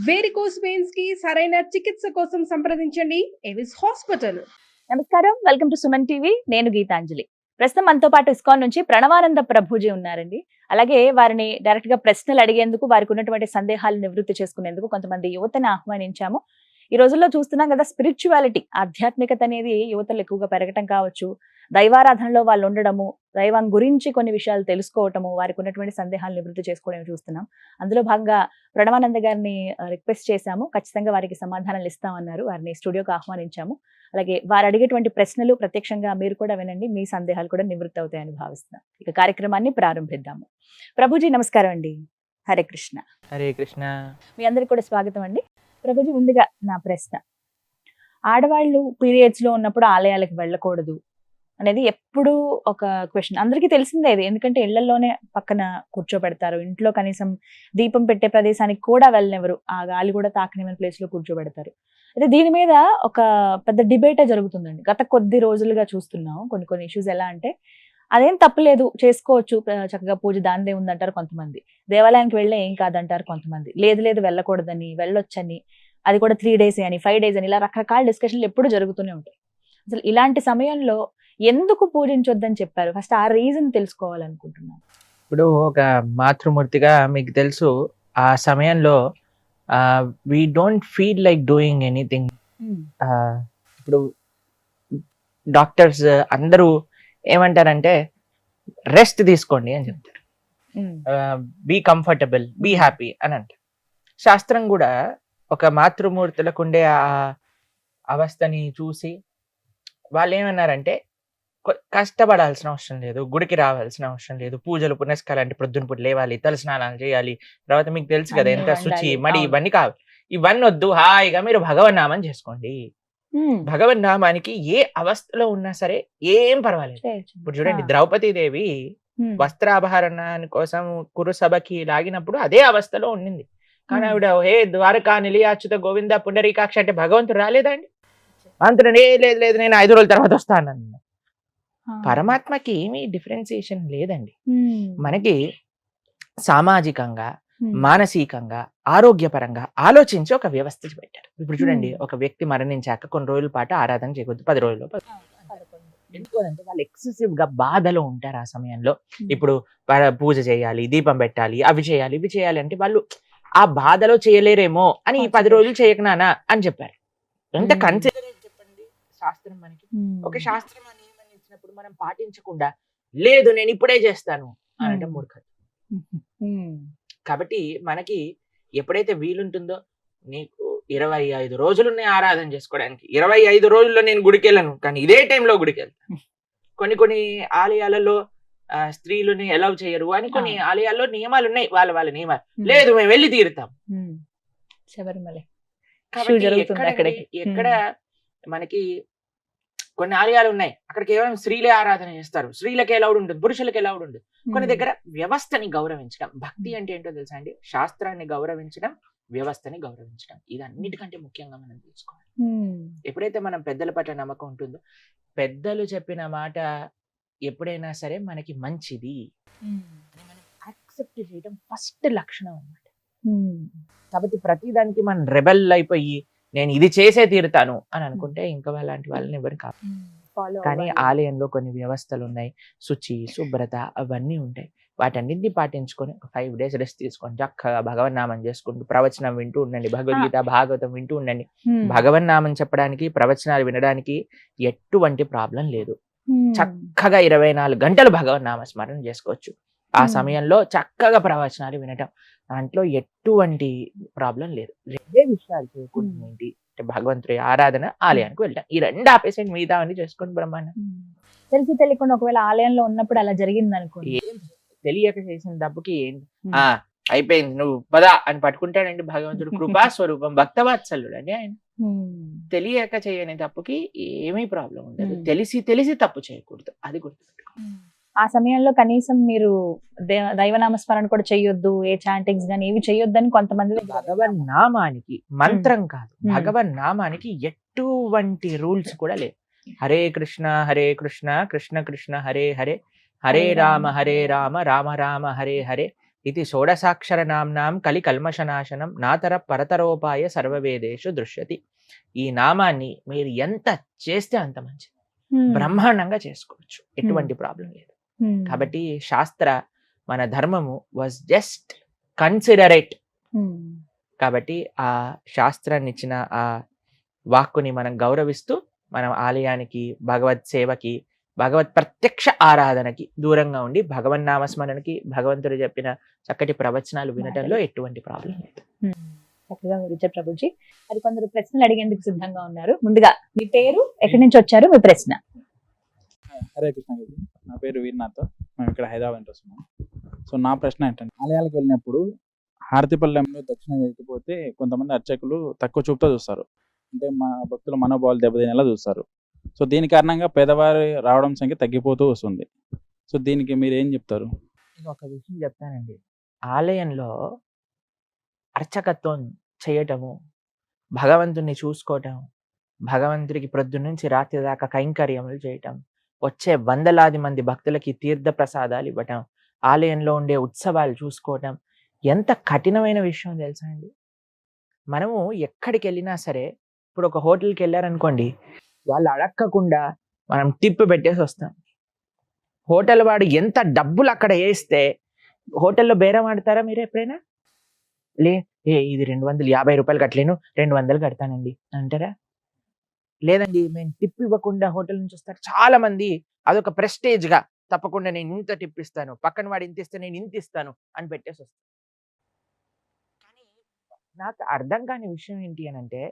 Varicose veins కి సరైన చికిత్స కోసం సంప్రదించండి ఎవిస్ హాస్పిటల్. నమస్కారం, వెల్కమ్ టు సుమన్ టీవీ. నేను గీతాంజలి. ప్రస్తుతం మనతో పాటు ఇస్కాన్ నుంచి ప్రణవానంద ప్రభుజీ ఉన్నారండి. అలాగే వారిని డైరెక్ట్ గా ప్రశ్నలు అడిగేందుకు, వారికి ఉన్నటువంటి సందేహాలు నివృత్తి చేసుకునేందుకు కొంతమంది యువతని ఆహ్వానించాము. ఈ రోజుల్లో చూస్తున్నాం కదా, స్పిరిచువాలిటీ, ఆధ్యాత్మికత అనేది యువతలు ఎక్కువగా పెరగటం కావచ్చు, దైవారాధనలో వాళ్ళు ఉండడము, దైవం గురించి కొన్ని విషయాలు తెలుసుకోవటము, వారికి ఉన్నటువంటి సందేహాలు నివృత్తి చేసుకోవడం చూస్తున్నాం. అందులో భాగంగా ప్రణవానంద గారిని రిక్వెస్ట్ చేశాము. ఖచ్చితంగా వారికి సమాధానాలు ఇస్తామన్నారు. వారిని స్టూడియోకి ఆహ్వానించాము. అలాగే వారు అడిగేటువంటి ప్రశ్నలు ప్రత్యక్షంగా మీరు కూడా వినండి, మీ సందేహాలు కూడా నివృత్తి అవుతాయని భావిస్తున్నాం. ఇక కార్యక్రమాన్ని ప్రారంభిద్దాము. ప్రభుజీ నమస్కారం అండి. హరే కృష్ణ. హరే కృష్ణ. మీ అందరికి కూడా స్వాగతం అండి. ప్రభుజీ, ముందుగా నా ప్రశ్న, ఆడవాళ్ళు పీరియడ్స్ లో ఉన్నప్పుడు ఆలయాలకు వెళ్ళకూడదు అనేది ఎప్పుడు ఒక క్వశ్చన్. అందరికీ తెలిసిందే ఇది, ఎందుకంటే ఇళ్లలోనే పక్కన కూర్చోబెడతారు, ఇంట్లో కనీసం దీపం పెట్టే ప్రదేశానికి కూడా వెళ్ళనివ్వరు, ఆ గాలి కూడా తాకనివ్వని ప్లేస్ లో కూర్చోబెడతారు. అయితే దీని మీద ఒక పెద్ద డిబేటే జరుగుతుందండి. గత కొద్ది రోజులుగా చూస్తున్నాం కొన్ని కొన్ని ఇష్యూస్. ఎలా అంటే అదేం తప్పులేదు, చేసుకోవచ్చు, చక్కగా పూజ దానిదే ఉందంటారు కొంతమంది. దేవాలయానికి వెళ్ళే ఏం కాదంటారు కొంతమంది. లేదు లేదు వెళ్ళకూడదని, వెళ్ళొచ్చని, అది కూడా 3 days అని, 5 days అని, ఇలా రకరకాల డిస్కషన్లు ఎప్పుడు జరుగుతూనే ఉంటాయి. అసలు ఇలాంటి సమయంలో ఎందుకు పూజించొద్దని చెప్పారు? ఫస్ట్ ఆ రీజన్ తెలుసుకోవాలనుకుంటున్నాను. ఇప్పుడు ఒక మాతృమూర్తిగా మీకు తెలుసు, ఆ సమయంలో we don't feel like doing anything. ఇప్పుడు డాక్టర్స్ అందరూ ఏమంటారంటే రెస్ట్ తీసుకోండి అని చెప్తారు, బీ కంఫర్టబుల్, బీ హ్యాపీ అని అంటారు. శాస్త్రం కూడా ఒక మాతృమూర్తులకు ఉండే ఆ అవస్థని చూసి వాళ్ళు ఏమన్నారంటే కష్టపడాల్సిన అవసరం లేదు, గుడికి రావాల్సిన అవసరం లేదు, పూజలు పునస్కారాలు అంటే ప్రొద్దున పూట లేవాలి, తల స్నానాలు చేయాలి, తర్వాత మీకు తెలుసు కదా ఎంత శుచి మడి ఇవన్నీ కావాలి, ఇవన్నీ వద్దు, హాయిగా మీరు భగవన్నామం చేసుకోండి. భగవన్నామానికి ఏ అవస్థలో ఉన్నా సరే ఏం పర్వాలేదు. ఇప్పుడు చూడండి, ద్రౌపదీదేవి వస్త్రాభరణాని కోసం కురుసభకి లాగినప్పుడు అదే అవస్థలో ఉండింది. కానీ ఆవిడ హే ద్వారకా నిలయాచ్యుత గోవింద పుండరీకాక్ష అంటే భగవంతుడు రాలేదండి. అంత లేదు లేదు నేను 5 రోజుల తర్వాత వస్తాను. పరమాత్మకి ఏమీ డిఫరెన్సియేషన్ లేదండి. మనకి సామాజికంగా, మానసికంగా, ఆరోగ్యపరంగా ఆలోచించి ఒక వ్యవస్థ పెట్టారు. ఇప్పుడు చూడండి, ఒక వ్యక్తి మరణించాక కొన్ని రోజుల పాటు ఆరాధన చేయకూడదు, 10 రోజుల్లో. ఎందుకంటే వాళ్ళు ఎక్సెసివ్ గా బాధలో ఉంటారు ఆ సమయంలో. ఇప్పుడు పూజ చేయాలి, దీపం పెట్టాలి, అవి చేయాలి, ఇవి చేయాలి అంటే వాళ్ళు ఆ బాధలో చేయలేరేమో అని ఈ 10 రోజులు చేయకనానా అని చెప్పారు. ఎంత కన్సిడరేట్ చెప్పండి శాస్త్రం మనకి. ఒక శాస్త్రం అని ఏమని ఇచ్చినప్పుడు మనం పాటించకుండా లేదు నేను ఇప్పుడే చేస్తాను అని అంటే మూర్ఖత. కాబట్టి మనకి ఎప్పుడైతే వీలుంటుందో, నీకు 25 రోజులున్నాయి ఆరాధన చేసుకోవడానికి, 25 రోజుల్లో నేను గుడికి వెళ్ళను, కానీ ఇదే టైంలో గుడికి వెళ్తాను. కొన్ని ఆలయాలలో స్త్రీలని అలౌ చేయరు అని, కొన్ని ఆలయాల్లో నియమాలు ఉన్నాయి, వాళ్ళ నియమాలు. లేదు మేము వెళ్ళి తీరుతాం. ఎక్కడ మనకి కొన్ని ఆలయాలు ఉన్నాయి, అక్కడ కేవలం స్త్రీలే ఆరాధన చేస్తారు, స్త్రీలకి ఎలౌడ్ ఉంటుంది, పురుషులకి ఎలౌడ్ ఉంటుంది. కొన్ని దగ్గర వ్యవస్థని గౌరవించడం, భక్తి అంటే ఏంటో తెలుసా అండి, శాస్త్రాన్ని గౌరవించడం, వ్యవస్థని గౌరవించడం, ఇది అన్నిటికంటే ముఖ్యంగా మనం తెలుసుకోవాలి. ఎప్పుడైతే మనం పెద్దల పట్ల నమ్మకం ఉంటుందో, పెద్దలు చెప్పిన మాట ఎప్పుడైనా సరే మనకి మంచిది మనం యాక్సెప్ట్ చేయడం ఫస్ట్ లక్షణం అన్నమాట. కాబట్టి ప్రతిదానికి మనం రెబెల్ అయిపోయి నేను ఇది చేసే తీరుతాను అని అనుకుంటే ఇంకా అలాంటి వాళ్ళని ఎవరు కాదు. కానీ ఆలయంలో కొన్ని వ్యవస్థలు ఉన్నాయి, శుచి, శుభ్రత అవన్నీ ఉంటాయి. వాటన్నింటినీ పాటించుకొని 5 days రెస్ట్ తీసుకొని చక్కగా భగవన్నామం చేసుకుంటూ ప్రవచనం వింటూ ఉండండి, భగవద్గీత భాగవతం వింటూ ఉండండి. భగవన్నామం చెప్పడానికి, ప్రవచనాలు వినడానికి ఎటువంటి ప్రాబ్లం లేదు. చక్కగా 24 గంటలు భగవన్నామ స్మరణ చేసుకోవచ్చు. ఆ సమయంలో చక్కగా ప్రవచనాలు వినటం, దాంట్లో ఎటువంటి ప్రాబ్లం లేదు. 2 విషయాలు చేయకూడదు ఏంటి అంటే భగవంతుడి ఆరాధన, ఆలయానికి వెళ్ళటం. ఈ 2 ఆపేసండి, మిగతా అన్ని చేసుకోండి బ్రహ్మాండం. తెలిసి తెలియకుండా ఒకవేళ ఆలయంలో ఉన్నప్పుడు అలా జరిగింది అనుకోండి, తెలియక చేసిన తప్పుకి అయిపోయింది నువ్వు పదా అని పట్టుకుంటాడండి భగవంతుడు. కృపా స్వరూపం, భక్తవాత్సల్యుడు అండి ఆయన. తెలియక చేయని తప్పుకి ఏమీ ప్రాబ్లం ఉండదు. తెలిసి తప్పు చేయకూడదు, అది గుర్తుపెట్టుకో. ఆ సమయంలో కనీసం మీరు దైవనామస్మరణ కూడా చెయ్యొద్దు, ఏ చాంటింగ్స్ గానీ ఏవి చెయ్యొద్దని కొంతమంది. భగవన్ నామానికి మంత్రం కాదు, భగవన్ నామానికి ఎటువంటి రూల్స్ కూడా లేవు. హరే కృష్ణ కృష్ణ కృష్ణ హరే హరే, హరే రామ రామ రామ హరే హరే, ఇది షోడసాక్షర నామ్నాం కలి కల్మషనాశనం నాతర పరతరోపాయ సర్వవేదేషు దృశ్యతి. ఈ నామాన్ని మీరు ఎంత చేస్తే అంత మంచిది, బ్రహ్మాండంగా చేసుకోవచ్చు, ఎటువంటి ప్రాబ్లం లేదు. కాబట్టి శాస్త్ర మన ధర్మము వాజ్ జస్ట్ కన్సిడరేట్. కాబట్టి ఆ శాస్త్రాన్ని ఇచ్చిన ఆ వాక్కుని మనం గౌరవిస్తూ మనం ఆలయానికి, భగవత్ సేవకి, భగవత్ ప్రత్యక్ష ఆరాధనకి దూరంగా ఉండి భగవన్ నామస్మరణకి, భగవంతుడు చెప్పిన చక్కటి ప్రవచనాలు వినటంలో ఎటువంటి ప్రాబ్లం లేదు. చక్కగా వివరించారు ప్రభుజీ. మరి కొందరు ప్రశ్నలు అడిగేందుకు సిద్ధంగా ఉన్నారు. ముందుగా మీ పేరు, ఎక్కడి నుంచి వచ్చారు, మీ ప్రశ్న. హరే కృష్ణ గారు, నా పేరు వీర్నాథ్. మేము ఇక్కడ హైదరాబాద్ నుంచి వస్తున్నాం. సో నా ప్రశ్న ఏంటంటే, ఆలయాలకు వెళ్ళినప్పుడు హారతిపల్లెంలో దక్షిణ వేయకపోతే కొంతమంది అర్చకులు తక్కువ చూపుతో చూస్తారు, అంటే మా భక్తుల మనోభావాలు దెబ్బతినేలా చూస్తారు. సో దీని కారణంగా పేదవారి రావడం సంఖ్య తగ్గిపోతూ వస్తుంది. సో దీనికి మీరు ఏం చెప్తారు? నేను ఒక విషయం చెప్తానండి. ఆలయంలో అర్చకత్వం చేయటము, భగవంతుని చూసుకోవటం, భగవంతుడికి ప్రొద్దున నుంచి రాత్రి దాకా కైంకర్యములు చేయటం, వచ్చే వందలాది మంది భక్తులకి తీర్థ ప్రసాదాలు ఇవ్వటం, ఆలయంలో ఉండే ఉత్సవాలు చూసుకోవటం ఎంత కఠినమైన విషయం తెలుసా అండి. మనము ఎక్కడికి వెళ్ళినా సరే, ఇప్పుడు ఒక హోటల్కి వెళ్ళారనుకోండి, వాళ్ళు అడక్కకుండా మనం టిప్ పెట్టేసి వస్తాం. హోటల్ వాడు ఎంత డబ్బులు అక్కడ వేస్తే హోటల్లో బేరం ఆడతారా మీరు ఎప్పుడైనా? ఇది 250 రూపాయలు కట్టలేను, 200 కడతానండి అంటారా? లేదండి, మేము టిప్ ఇవ్వకుండా హోటల్ నుంచి వస్తారు చాలా మంది. అదొక ప్రెస్టేజ్ గా, తప్పకుండా నేను ఇంత టిప్ ఇస్తాను, పక్కన వాడు ఇంత ఇస్తే నేను ఇంత ఇస్తాను అని పెట్టేసి వస్తాను. కానీ నాకు అర్థం కాని విషయం ఏంటి అని అంటే,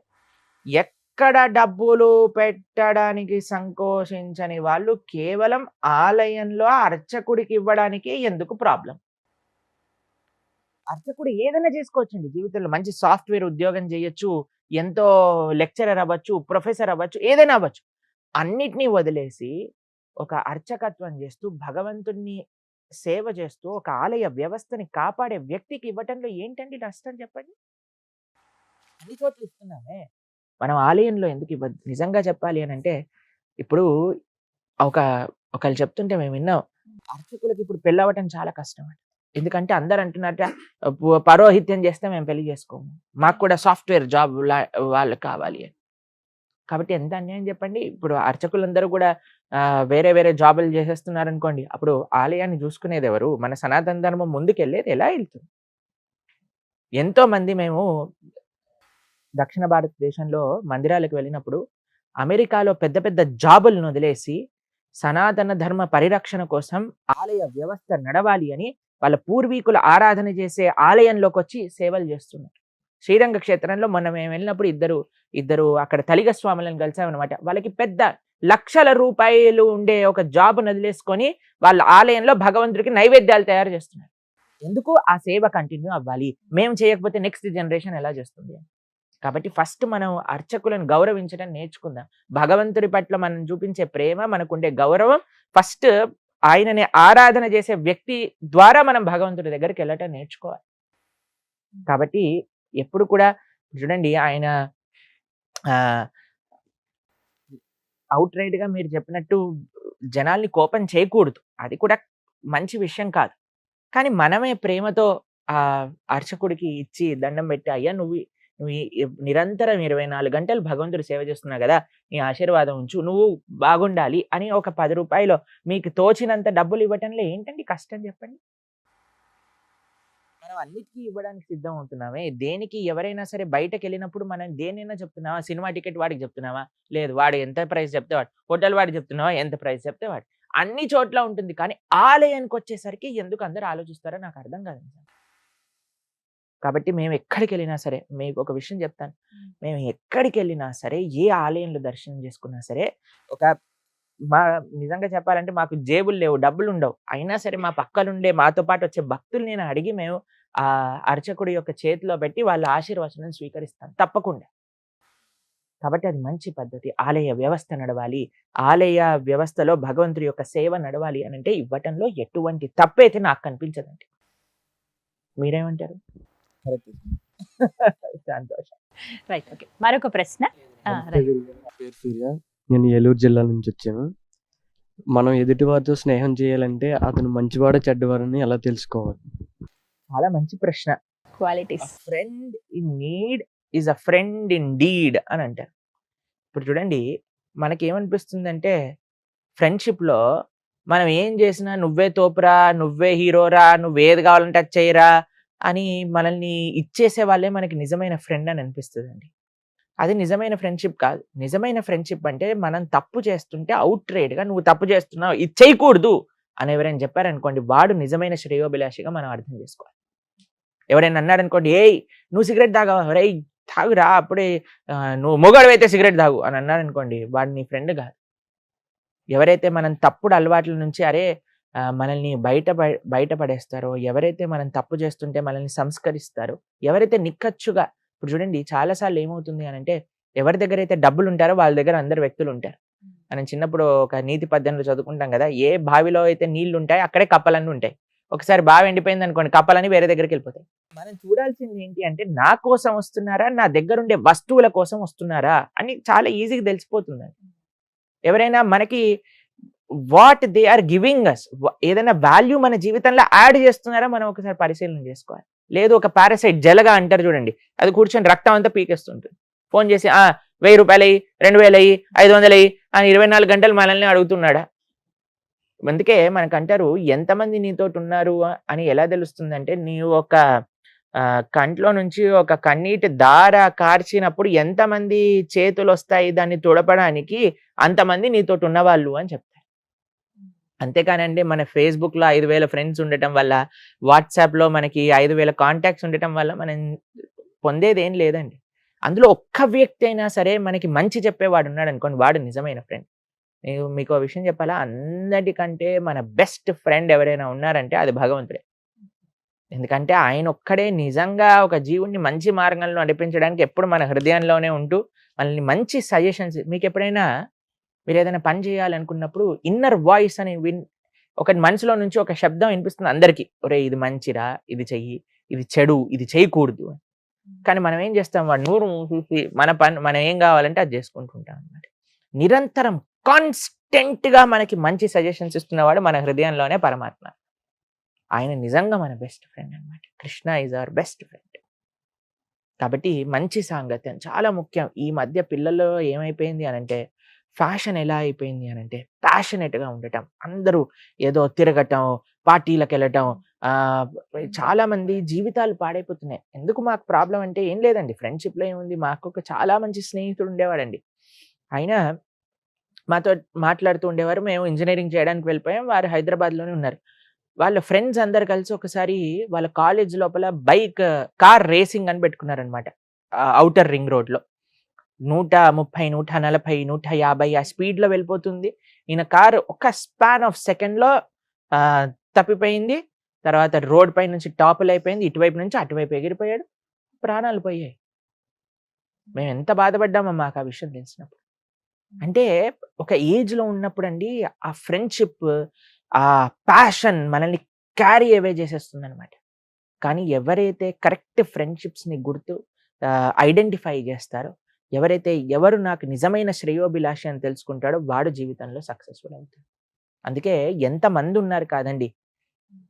ఎక్కడ డబ్బులు పెట్టడానికి సంకోచించని వాళ్ళు కేవలం ఆలయంలో అర్చకుడికి ఇవ్వడానికి ఎందుకు ప్రాబ్లం? అర్చకుడు ఏదైనా చేసుకోవచ్చండి జీవితంలో. మంచి సాఫ్ట్వేర్ ఉద్యోగం చేయొచ్చు, ఎంతో లెక్చరర్ అవ్వచ్చు, ప్రొఫెసర్ అవ్వచ్చు, ఏదైనా అవ్వచ్చు. అన్నిటినీ వదిలేసి ఒక అర్చకత్వం చేస్తూ, భగవంతుణ్ణి సేవ చేస్తూ, ఒక ఆలయ వ్యవస్థని కాపాడే వ్యక్తికి ఇవ్వటంలో ఏంటండి నష్టం చెప్పండి? అన్ని చోట్ల ఇస్తున్నామే, మనం ఆలయంలో ఎందుకు ఇవ్వద్దు? నిజంగా చెప్పాలి అని అంటే, ఇప్పుడు ఒకళ్ళు చెప్తుంటే మేము విన్నాం, అర్చకులకి ఇప్పుడు పెళ్ళవటం చాలా కష్టం అండి. ఎందుకంటే అందరు అంటున్నట్ట, పౌరోహిత్యం చేస్తే మేము పెళ్లి చేసుకోము, మాకు కూడా సాఫ్ట్వేర్ జాబ్ వాళ్ళు కావాలి అని. కాబట్టి ఎంత అన్యాయం చెప్పండి. ఇప్పుడు అర్చకులందరూ కూడా వేరే వేరే జాబులు చేసేస్తున్నారు అనుకోండి, అప్పుడు ఆలయాన్ని చూసుకునేది ఎవరు? మన సనాతన ధర్మం ముందుకెళ్ళేది ఎలా వెళ్తుంది? ఎంతో మంది మేము దక్షిణ భారతదేశంలో మందిరాలకు వెళ్ళినప్పుడు, అమెరికాలో పెద్ద పెద్ద జాబులను వదిలేసి సనాతన ధర్మ పరిరక్షణ కోసం ఆలయ వ్యవస్థ నడవాలి అని వాళ్ళ పూర్వీకుల ఆరాధన చేసే ఆలయంలోకి వచ్చి సేవలు చేస్తున్నారు. శ్రీరంగ క్షేత్రంలో మొన్న మేము వెళ్ళినప్పుడు ఇద్దరు అక్కడ తలిగ స్వాములను కలిసామన్నమాట. వాళ్ళకి పెద్ద లక్షల రూపాయలు ఉండే ఒక జాబ్ వదిలేసుకొని వాళ్ళ ఆలయంలో భగవంతుడికి నైవేద్యాలు తయారు చేస్తున్నారు. ఎందుకు? ఆ సేవ కంటిన్యూ అవ్వాలి, మేము చేయకపోతే నెక్స్ట్ జనరేషన్ ఎలా చేస్తుంది? కాబట్టి ఫస్ట్ మనం అర్చకులను గౌరవించడం నేర్చుకుందాం. భగవంతుడి పట్ల మనం చూపించే ప్రేమ, మనకుండే గౌరవం, ఫస్ట్ ఆయనని ఆరాధన చేసే వ్యక్తి ద్వారా మనం భగవంతుడి దగ్గరికి వెళ్ళటం నేర్చుకోవాలి. కాబట్టి ఎప్పుడు కూడా చూడండి, ఆయన అవుట్ రైట్ గా మీరు చెప్పినట్టు జనాల్ని కోపం చేయకూడదు, అది కూడా మంచి విషయం కాదు. కానీ మనమే ప్రేమతో ఆ అర్చకుడికి ఇచ్చి దండం పెట్టి, అయ్యా నువ్వు నిరంతరం 24 గంటలు భగవంతుడు సేవ చేస్తున్నావు కదా, నీ ఆశీర్వాదం ఉంచు, నువ్వు బాగుండాలి అని ఒక 10 రూపాయలు మీకు తోచినంత డబ్బులు ఇవ్వటంలో ఏంటండి కష్టం చెప్పండి? మనం అన్నిటికీ ఇవ్వడానికి సిద్ధం అవుతున్నామే. దేనికి ఎవరైనా సరే బయటకు వెళ్ళినప్పుడు మనం దేనైనా చెప్తున్నావా? సినిమా టికెట్ వాడికి చెప్తున్నావా? లేదు, వాడు ఎంత ప్రైస్ చెప్తే వాడు. హోటల్ వాడికి చెప్తున్నావా? ఎంత ప్రైస్ చెప్తే వాడు. అన్ని చోట్ల ఉంటుంది. కానీ ఆలయానికి వచ్చేసరికి ఎందుకు అందరూ ఆలోచిస్తారో నాకు అర్థం కాదు. కాబట్టి మేము ఎక్కడికి వెళ్ళినా సరే, మీకు ఒక విషయం చెప్తాను, మేము ఎక్కడికి వెళ్ళినా సరే, ఏ ఆలయంలో దర్శనం చేసుకున్నా సరే, నిజంగా చెప్పాలంటే మాకు జేబులు లేవు, డబ్బులు ఉండవు, అయినా సరే మా పక్కనుండే మాతో పాటు వచ్చే భక్తులు నేను అడిగి మేము ఆ అర్చకుడి యొక్క చేతిలో పెట్టి వాళ్ళ ఆశీర్వచనం స్వీకరిస్తాను తప్పకుండా. కాబట్టి అది మంచి పద్ధతి. ఆలయ వ్యవస్థ నడవాలి, ఆలయ వ్యవస్థలో భగవంతుడి యొక్క సేవ నడవాలి అని అంటే ఇవ్వటంలో ఎటువంటి తప్పైతే నాకు కనిపించదండి. మీరేమంటారు? సంతోషం. Right, okay. మరొక ప్రశ్న. పేరు సూర్య, నేను ఏలూరు జిల్లా నుంచి వచ్చాను. మనం ఎదుటివారితో స్నేహం చేయాలంటే అతను మంచివాడో చెడ్డవాడని ఎలా తెలుసుకోవాలి? చాలా మంచి ప్రశ్న. Qualities. Friend in need is a friend in deed అని అంటారు. ఇప్పుడు చూడండి, మనకేమనిపిస్తుందంటే ఫ్రెండ్షిప్లో మనం ఏం చేసినా నువ్వే తోపురా, నువ్వే హీరోరా, నువ్వేది కావాలంటే అది చేయరా అని మనల్ని ఇచ్చేసే వాళ్ళే మనకి నిజమైన ఫ్రెండ్ అని అనిపిస్తుందండి. అది నిజమైన ఫ్రెండ్షిప్ కాదు. నిజమైన ఫ్రెండ్షిప్ అంటే మనం తప్పు చేస్తుంటే అవుట్ రైట్గా నువ్వు తప్పు చేస్తున్నావు, ఇది చేయకూడదు అని ఎవరైనా చెప్పారనుకోండి, వాడు నిజమైన శ్రేయోభిలాషిగా మనం అర్థం చేసుకోవాలి. ఎవరైనా అన్నారనుకోండి, ఏయ్ నువ్వు సిగరెట్ తాగావా, రేయ్ తాగురా అప్పుడే, నువ్వు మొగాడు అయితే సిగరెట్ తాగు అని అన్నారనుకోండి, వాడు నీ ఫ్రెండ్ కాదు. ఎవరైతే మనం తప్పుడు అలవాట్ల నుంచి మనల్ని బయటపడేస్తారో, ఎవరైతే మనం తప్పు చేస్తుంటే మనల్ని సంస్కరిస్తారో, ఎవరైతే నిక్కచ్చుగా, ఇప్పుడు చూడండి చాలాసార్లు ఏమవుతుంది అని అంటే, ఎవరి దగ్గర అయితే డబ్బులు ఉంటారో వాళ్ళ దగ్గర అందరు వ్యక్తులు ఉంటారు. మనం చిన్నప్పుడు ఒక నీతి పద్యంలో చదువుకుంటాం కదా, ఏ బావిలో అయితే నీళ్లు ఉంటాయి అక్కడే కప్పలన్నీ ఉంటాయి. ఒకసారి బావి ఎండిపోయింది అనుకోండి, కప్పలని వేరే దగ్గరికి వెళ్ళిపోతాయి. మనం చూడాల్సింది ఏంటి అంటే, నా కోసం వస్తున్నారా, నా దగ్గర ఉండే వస్తువుల కోసం వస్తున్నారా అని చాలా ఈజీగా తెలిసిపోతుంది. ఎవరైనా మనకి what they are giving us, ఏదైనా వాల్యూ మన జీవితంలో యాడ్ చేస్తున్నారా మనం ఒకసారి పరిశీలన చేసుకోవాలి. లేదు ఒక పారాసైట్ జలగా అంటారు చూడండి, అది కూర్చొని రక్తం అంతా పీకేస్తుంటుంది. ఫోన్ చేసి 1000 రూపాయలు అయ్యి, 2000 అయ్యి, 500 అయ్యి అని 24 గంటలు మనల్ని అడుగుతున్నాడా? అందుకే మనకంటారు, ఎంతమంది నీతోటి ఉన్నారు అని ఎలా తెలుస్తుందంటే, నీవు ఒక కంట్లో నుంచి ఒక కన్నీటి దార కార్చినప్పుడు ఎంతమంది చేతులు వస్తాయి దాన్ని తుడపడానికి, అంతమంది నీతోటి ఉన్నవాళ్ళు అని చెప్తారు. అంతేకానండి మన ఫేస్బుక్లో 5000 ఫ్రెండ్స్ ఉండటం వల్ల, వాట్సాప్లో మనకి 5000 కాంటాక్ట్స్ ఉండటం వల్ల మనం పొందేది ఏం లేదండి. అందులో ఒక్క వ్యక్తి అయినా సరే మనకి మంచి చెప్పేవాడు ఉన్నాడు అనుకోండి, వాడు నిజమైన ఫ్రెండ్. నేను మీకు ఒక విషయం చెప్పాలా, అందరికంటే మన బెస్ట్ ఫ్రెండ్ ఎవరైనా ఉన్నారంటే అది భగవంతుడే. ఎందుకంటే ఆయన ఒక్కడే నిజంగా ఒక జీవుణ్ణి మంచి మార్గంలో నడిపించడానికి ఎప్పుడు మన హృదయంలోనే ఉంటూ మనల్ని మంచి సజెషన్స్, మీకు ఎప్పుడైనా మీరు ఏదైనా పని చేయాలనుకున్నప్పుడు ఇన్నర్ వాయిస్ అని ఒక మనసులో నుంచి ఒక శబ్దం వినిపిస్తుంది అందరికీ, ఒరే ఇది మంచిరా, ఇది చెయ్యి, ఇది చెడు, ఇది చేయకూడదు. కానీ మనం ఏం చేస్తాం, వాడు నూరు చూసి మన పని మనం ఏం కావాలంటే అది చేసుకుంటుంటాం అన్నమాట. నిరంతరం కాన్స్టెంట్గా మనకి మంచి సజెషన్స్ ఇస్తున్నవాడు మన హృదయంలోనే పరమాత్మ. ఆయన నిజంగా మన బెస్ట్ ఫ్రెండ్ అన్నమాట. Krishna is our best friend. కాబట్టి మంచి సాంగత్యం చాలా ముఖ్యం. ఈ మధ్య పిల్లల్లో ఏమైపోయింది అనంటే, ఫ్యాషన్ ఎలా అయిపోయింది అనంటే, ప్యాషనెట్గా ఉండటం, అందరూ ఏదో తిరగటం, పార్టీలకు వెళ్ళటం, చాలా మంది జీవితాలు పాడైపోతున్నాయి. ఎందుకు మాకు ప్రాబ్లం అంటే ఏం లేదండి, ఫ్రెండ్షిప్లో ఏముంది, మాకు ఒక చాలా మంచి స్నేహితుడు ఉండేవాడండి. ఆయన మాతో మాట్లాడుతూ ఉండేవారు. మేము ఇంజనీరింగ్ చేయడానికి వెళ్ళిపోయాం, వారు హైదరాబాద్లోనే ఉన్నారు. వాళ్ళ ఫ్రెండ్స్ అందరు కలిసి ఒకసారి వాళ్ళ కాలేజ్ లోపల కార్ రేసింగ్ అని పెట్టుకున్నారనమాట. ఔటర్ రింగ్ రోడ్లో 130, 140, 150 ఆ స్పీడ్లో వెళ్ళిపోతుంది. ఈయన కారు ఒక స్పాన్ ఆఫ్ సెకండ్లో తప్పిపోయింది. తర్వాత రోడ్ పై నుంచి టాపుల్ అయిపోయింది, ఇటువైపు నుంచి అటువైపు ఎగిరిపోయాడు, ప్రాణాలు పోయాయి. మేము ఎంత బాధపడ్డామో మాకు ఆ విషయం తెలిసినప్పుడు. అంటే ఒక ఏజ్లో ఉన్నప్పుడు అండి, ఆ ఫ్రెండ్షిప్, ఆ ప్యాషన్ మనల్ని క్యారీ అవే చేసేస్తుంది అనమాట. కానీ ఎవరైతే కరెక్ట్ ఫ్రెండ్షిప్స్ని ఐడెంటిఫై చేస్తారో, ఎవరు నాకు నిజమైన శ్రేయోభిలాషి అని తెలుసుకుంటాడో, వాడు జీవితంలో సక్సెస్ఫుల్ అవుతాడు. అందుకే ఎంతమంది ఉన్నారు కాదండి,